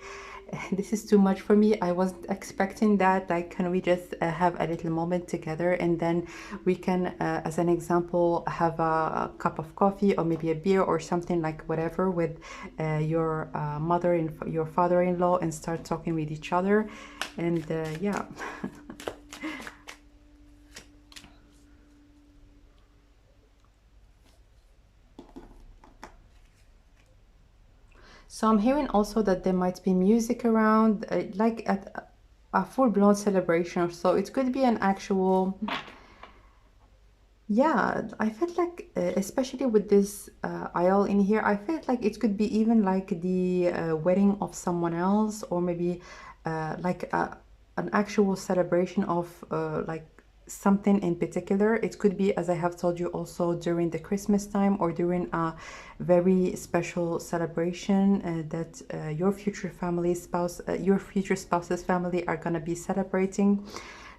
this is too much for me. I wasn't expecting that. Like, can we just have a little moment together, and then we can, as an example, have a cup of coffee or maybe a beer or something, like whatever, with your mother and your father-in-law, and start talking with each other. And yeah. So I'm hearing also that there might be music around, like at a full-blown celebration. So it could be an actual, yeah, I felt like, especially with this aisle in here, I felt like it could be even like the wedding of someone else, or maybe like an actual celebration of like something in particular. It could be, as I have told you, also during the Christmas time, or during a very special celebration that your future spouse's family are going to be celebrating.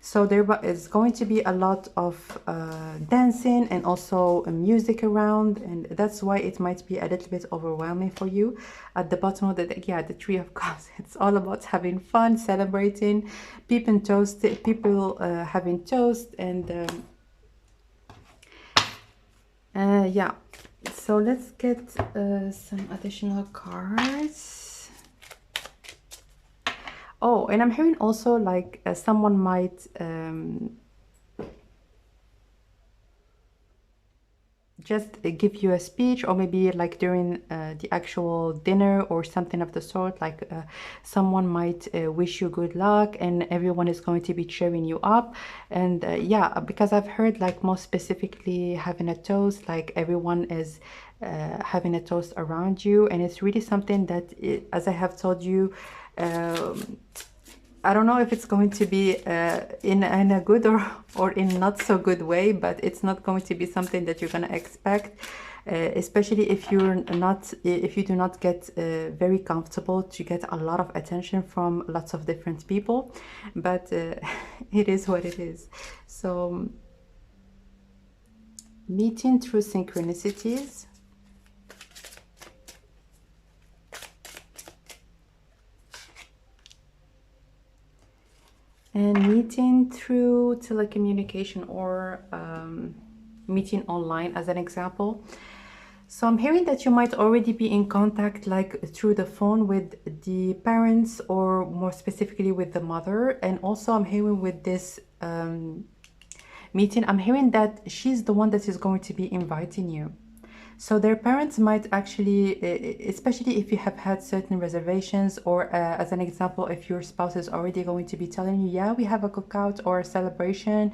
So there is going to be a lot of dancing and also music around, and that's why it might be a little bit overwhelming for you. At the bottom of the, yeah, the Three of Cups, it's all about having fun, celebrating, people having toast, and yeah. So let's get some additional cards. Oh, and I'm hearing also like someone might just give you a speech, or maybe like during the actual dinner or something of the sort, like someone might wish you good luck, and everyone is going to be cheering you up. And yeah, because I've heard like most specifically having a toast, like everyone is having a toast around you, and it's really something that, as I have told you, I don't know if it's going to be in a good or in not so good way, but it's not going to be something that you're going to expect. especially if if you do not get very comfortable to get a lot of attention from lots of different people, but it is what it is. So meeting through synchronicities. And meeting through telecommunication or meeting online as an example. So I'm hearing that you might already be in contact like through the phone with the parents, or more specifically with the mother. And also I'm hearing with this meeting, I'm hearing that she's the one that is going to be inviting you. So their parents might actually, especially if you have had certain reservations, or as an example, if your spouse is already going to be telling you, yeah, we have a cookout or a celebration,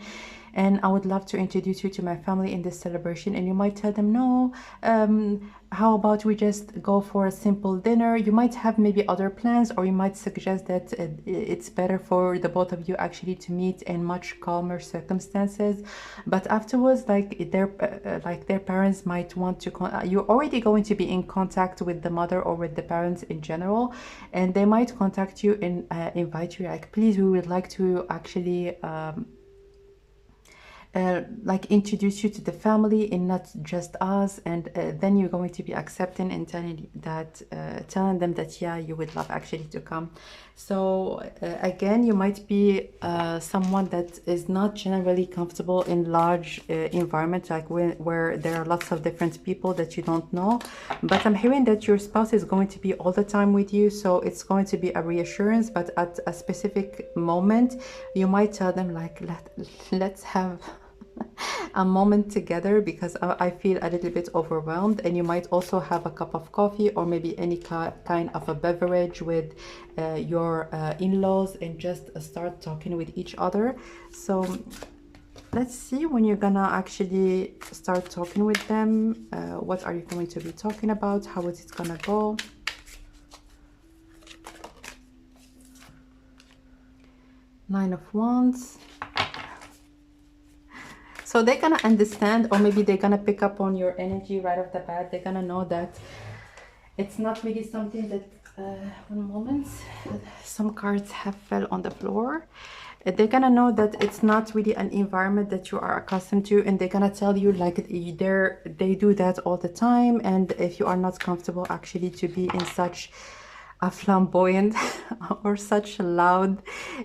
and I would love to introduce you to my family in this celebration. And you might tell them, no, how about we just go for a simple dinner? You might have maybe other plans, or you might suggest that it's better for the both of you actually to meet in much calmer circumstances. But afterwards, like their parents might want to you're already going to be in contact with the mother or with the parents in general, and they might contact you and invite you, like, please, we would like to actually like introduce you to the family and not just us. And then you're going to be accepting and telling them that, yeah, you would love actually to come. So again, you might be someone that is not generally comfortable in large environments, like where there are lots of different people that you don't know. But I'm hearing that your spouse is going to be all the time with you, so it's going to be a reassurance. But at a specific moment, you might tell them, like, let's have a moment together, because I feel a little bit overwhelmed. And you might also have a cup of coffee, or maybe any kind of a beverage with your in-laws, and just start talking with each other. So let's see, when you're gonna actually start talking with them, what are you going to be talking about? How is it gonna go? Nine of Wands. So they're gonna understand, or maybe they're gonna pick up on your energy right off the bat. They're gonna know that it's not really something that, one moment, some cards have fell on the floor. They're gonna know that it's not really an environment that you are accustomed to, and they're gonna tell you, like, they do that all the time. And if you are not comfortable actually to be in such a flamboyant or such a loud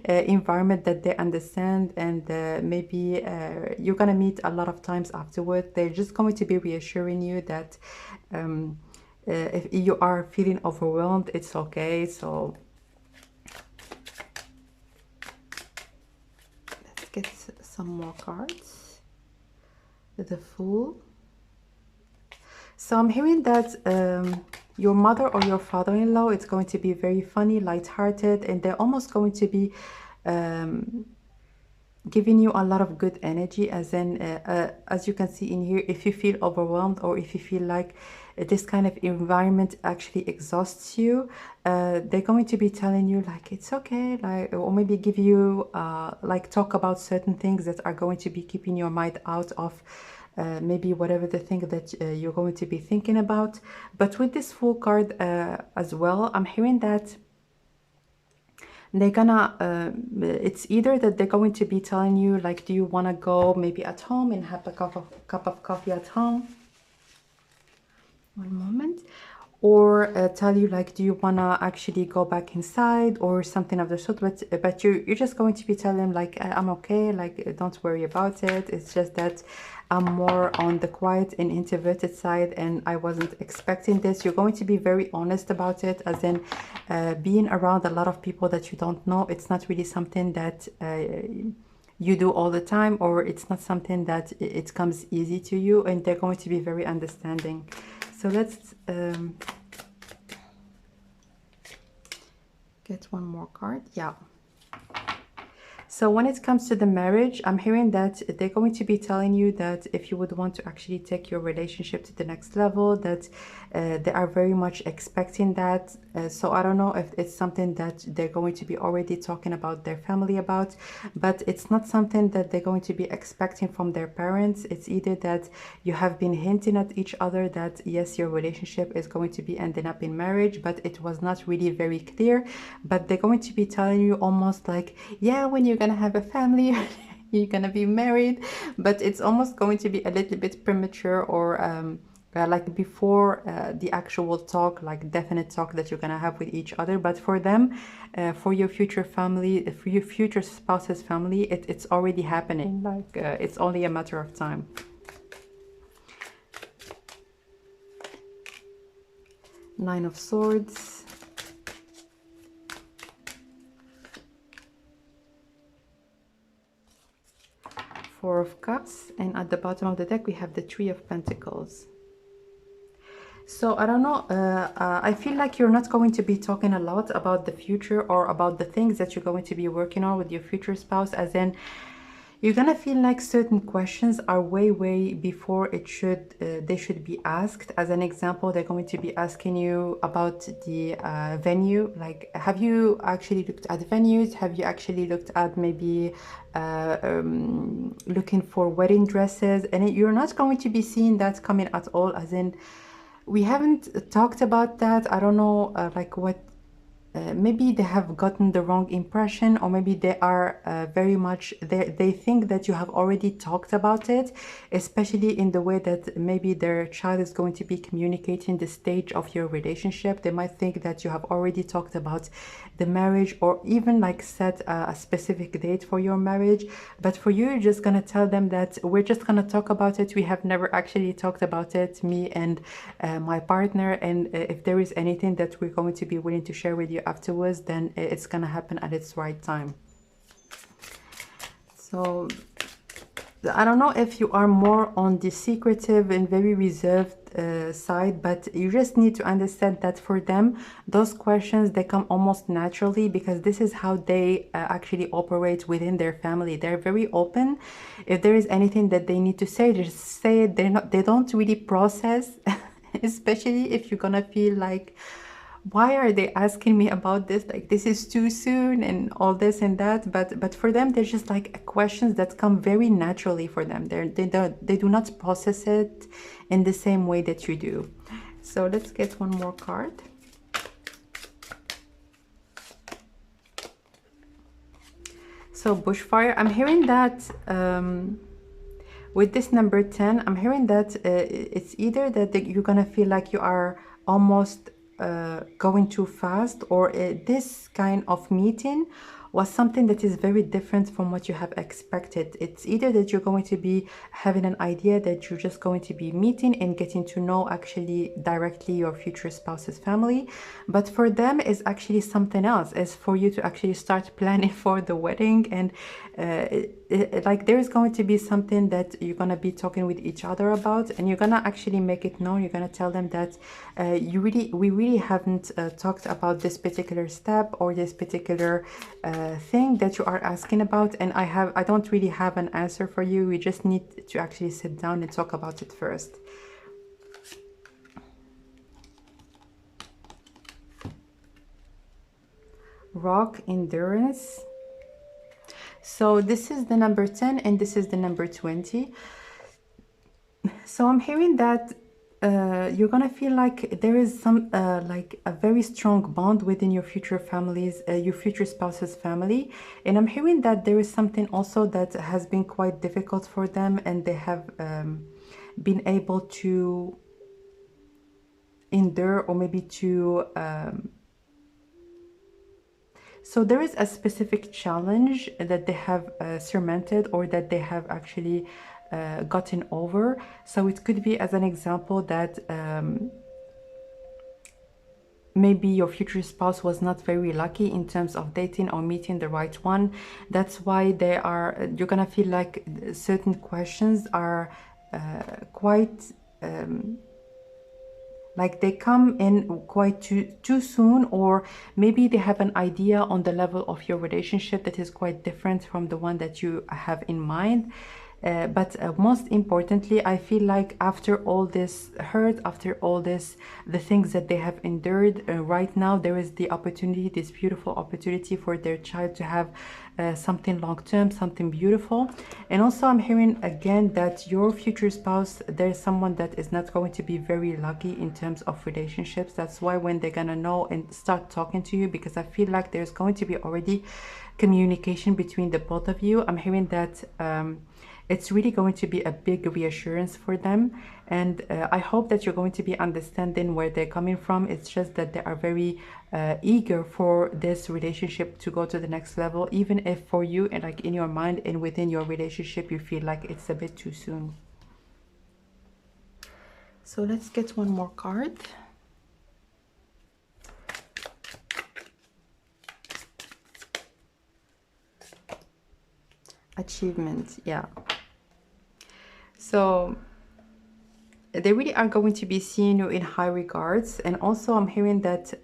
environment, that they understand. And maybe you're gonna meet a lot of times afterward. They're just going to be reassuring you that if you are feeling overwhelmed, it's okay. So let's get some more cards. The Fool. So I'm hearing that your mother or your father-in-law, it's going to be very funny, light-hearted, and they're almost going to be giving you a lot of good energy. As in, as you can see in here, if you feel overwhelmed, or if you feel like this kind of environment actually exhausts you, they're going to be telling you, like, it's okay, like, or maybe give you like, talk about certain things that are going to be keeping your mind out of maybe whatever the thing that you're going to be thinking about. But with this Fool card as well, I'm hearing that they're gonna it's either that they're going to be telling you, like, do you want to go maybe at home and have a cup of coffee at home? One moment. Or tell you, like, do you want to actually go back inside, or something of the sort. But you're just going to be telling them, like, I'm okay, like, don't worry about it. It's just that I'm more on the quiet and introverted side, and I wasn't expecting this. You're going to be very honest about it, as in being around a lot of people that you don't know, it's not really something that you do all the time, or it's not something that it comes easy to you, and they're going to be very understanding. So let's get one more card. Yeah. So when it comes to the marriage, I'm hearing that they're going to be telling you that if you would want to actually take your relationship to the next level, that they are very much expecting that. So I don't know if it's something that they're going to be already talking about their family about, but it's not something that they're going to be expecting from their parents. It's either that you have been hinting at each other that yes, your relationship is going to be ending up in marriage, but it was not really very clear. But they're going to be telling you almost like, yeah, when you're gonna have a family, you're gonna be married, but it's almost going to be a little bit premature, or like before the actual talk, like definite talk that you're gonna have with each other. But for them, for your future family, for your future spouse's family, it's already happening. Like it's only a matter of time. Nine of Swords. Four of Cups, and at the bottom of the deck we have the Three of Pentacles. So I don't know, I feel like you're not going to be talking a lot about the future or about the things that you're going to be working on with your future spouse, as in you're gonna feel like certain questions are way before they should be asked. As an example, they're going to be asking you about the venue. Like, have you actually looked at venues? Have you actually looked at maybe looking for wedding dresses? And you're not going to be seeing that coming at all, as in we haven't talked about that. I don't know, like what maybe they have gotten the wrong impression, or maybe they are very much, they think that you have already talked about it, especially in the way that maybe their child is going to be communicating the stage of your relationship. They might think that you have already talked about the marriage, or even like set a specific date for your marriage. But for you, you're just gonna tell them that we're just gonna talk about it. We have never actually talked about it, me and my partner, and if there is anything that we're going to be willing to share with you afterwards, then it's gonna happen at its right time. So I don't know if you are more on the secretive and very reserved side, but you just need to understand that for them, those questions, they come almost naturally, because this is how they actually operate within their family. They're very open. If there is anything that they need to say, just say it. They don't really process, especially if you're gonna feel like, why are they asking me about this? Like, this is too soon and all this and that. But for them, they're just like questions that come very naturally for them. They do not process it in the same way that you do. So let's get one more card. So bushfire, I'm hearing that with this number 10, I'm hearing that it's either that you're gonna feel like you are almost going too fast, or this kind of meeting was something that is very different from what you have expected. It's either that you're going to be having an idea that you're just going to be meeting and getting to know actually directly your future spouse's family, but for them is actually something else, is for you to actually start planning for the wedding. And like there's going to be something that you're going to be talking with each other about, and you're going to actually make it known. You're going to tell them that we really haven't talked about this particular step or this particular thing that you are asking about, and I don't really have an answer for you. We just need to actually sit down and talk about it first. Rock, endurance. So this is the number 10 and this is the number 20. So I'm hearing that you're gonna feel like there is some like a very strong bond within your future families, your future spouse's family. And I'm hearing that there is something also that has been quite difficult for them, and they have been able to endure, or maybe to so there is a specific challenge that they have surmounted, or that they have actually gotten over. So it could be, as an example, that maybe your future spouse was not very lucky in terms of dating or meeting the right one. That's why you're gonna feel like certain questions are quite Like they come in quite too soon, or maybe they have an idea on the level of your relationship that is quite different from the one that you have in mind. But most importantly, I feel like after all this hurt, after all this, the things that they have endured, right now there is the opportunity, this beautiful opportunity for their child to have something long-term, something beautiful. And also I'm hearing again that your future spouse, there's someone that is not going to be very lucky in terms of relationships. That's why when they're gonna know and start talking to you, because I feel like there's going to be already communication between the both of you. I'm hearing that it's really going to be a big reassurance for them, and I hope that you're going to be understanding where they're coming from. It's just that they are very eager for this relationship to go to the next level, even if for you and like in your mind and within your relationship you feel like it's a bit too soon. So let's get one more card. Achievement, yeah. So they really are going to be seeing you in high regards. And also I'm hearing that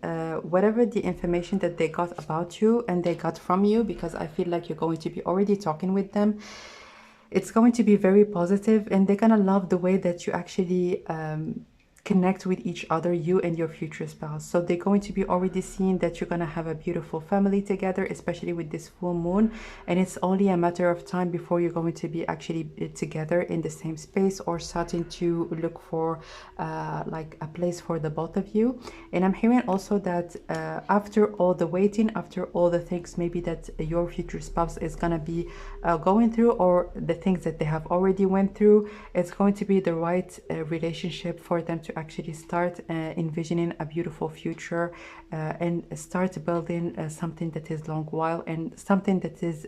whatever the information that they got about you and they got from you, because I feel like you're going to be already talking with them, it's going to be very positive, and they're gonna love the way that you actually connect with each other, you and your future spouse. So they're going to be already seeing that you're going to have a beautiful family together, especially with this full moon, and it's only a matter of time before you're going to be actually together in the same space, or starting to look for like a place for the both of you. And I'm hearing also that after all the waiting, after all the things maybe that your future spouse is going to be going through, or the things that they have already went through, it's going to be the right relationship for them to actually start envisioning a beautiful future and start building something that is long while, and something that is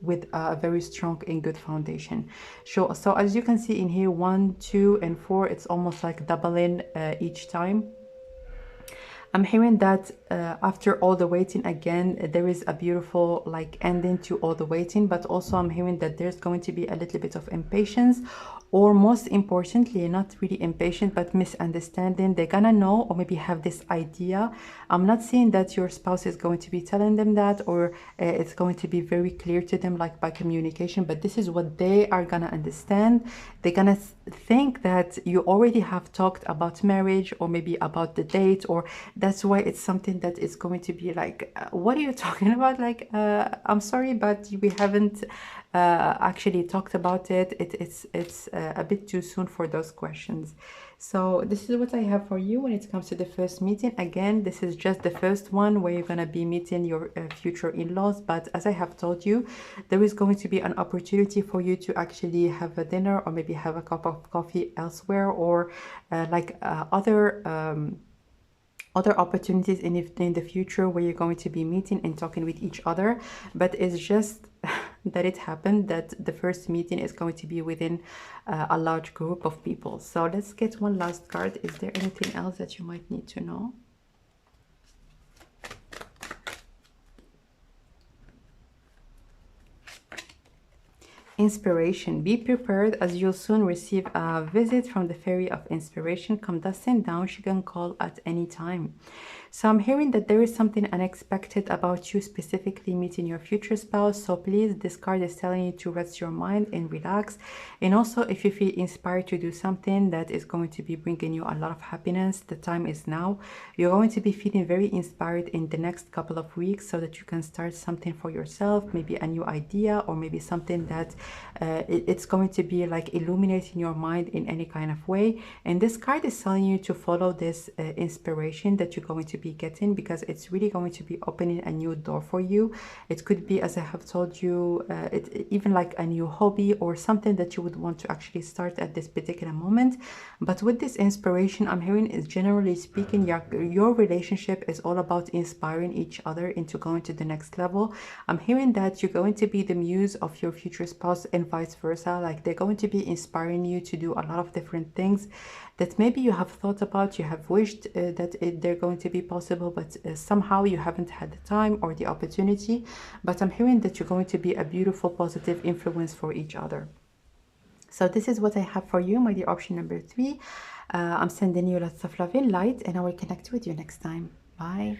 with a very strong and good foundation. So as you can see in here, 1, 2, and 4, it's almost like doubling each time. I'm hearing that after all the waiting, again, there is a beautiful like ending to all the waiting, but also I'm hearing that there's going to be a little bit of impatience, or most importantly, not really impatient, but misunderstanding. They're gonna know, or maybe have this idea. I'm not saying that your spouse is going to be telling them that, or it's going to be very clear to them like by communication, but this is what they are gonna understand. They're gonna think that you already have talked about marriage, or maybe about the date, or that's why it's something that is going to be like, what are you talking about? Like, I'm sorry, but we haven't actually talked about it. It's a bit too soon for those questions. So this is what I have for you when it comes to the first meeting. Again, this is just the first one where you're going to be meeting your future in-laws. But as I have told you, there is going to be an opportunity for you to actually have a dinner, or maybe have a cup of coffee elsewhere, or other opportunities in the future where you're going to be meeting and talking with each other. But it's just that it happened that the first meeting is going to be within a large group of people. So let's get one last card. Is there anything else that you might need to know? Inspiration. Be prepared, as you'll soon receive a visit from the fairy of inspiration. Come dusting down, she can call at any time. So I'm hearing that there is something unexpected about you specifically meeting your future spouse. So please, this card is telling you to rest your mind and relax. And also, if you feel inspired to do something that is going to be bringing you a lot of happiness, the time is now. You're going to be feeling very inspired in the next couple of weeks, so that you can start something for yourself, maybe a new idea, or maybe something that it's going to be like illuminating your mind in any kind of way. And this card is telling you to follow this inspiration that you're going to be getting, because it's really going to be opening a new door for you. It could be, as I have told you, even like a new hobby, or something that you would want to actually start at this particular moment. But with this inspiration, I'm hearing is, generally speaking, your relationship is all about inspiring each other into going to the next level. I'm hearing that you're going to be the muse of your future spouse, and vice versa. Like, they're going to be inspiring you to do a lot of different things that maybe you have thought about, you have wished that they're going to be possible, but somehow you haven't had the time or the opportunity. But I'm hearing that you're going to be a beautiful, positive influence for each other. So this is what I have for you, my dear option number 3. I'm sending you lots of love and light, and I will connect with you next time. Bye.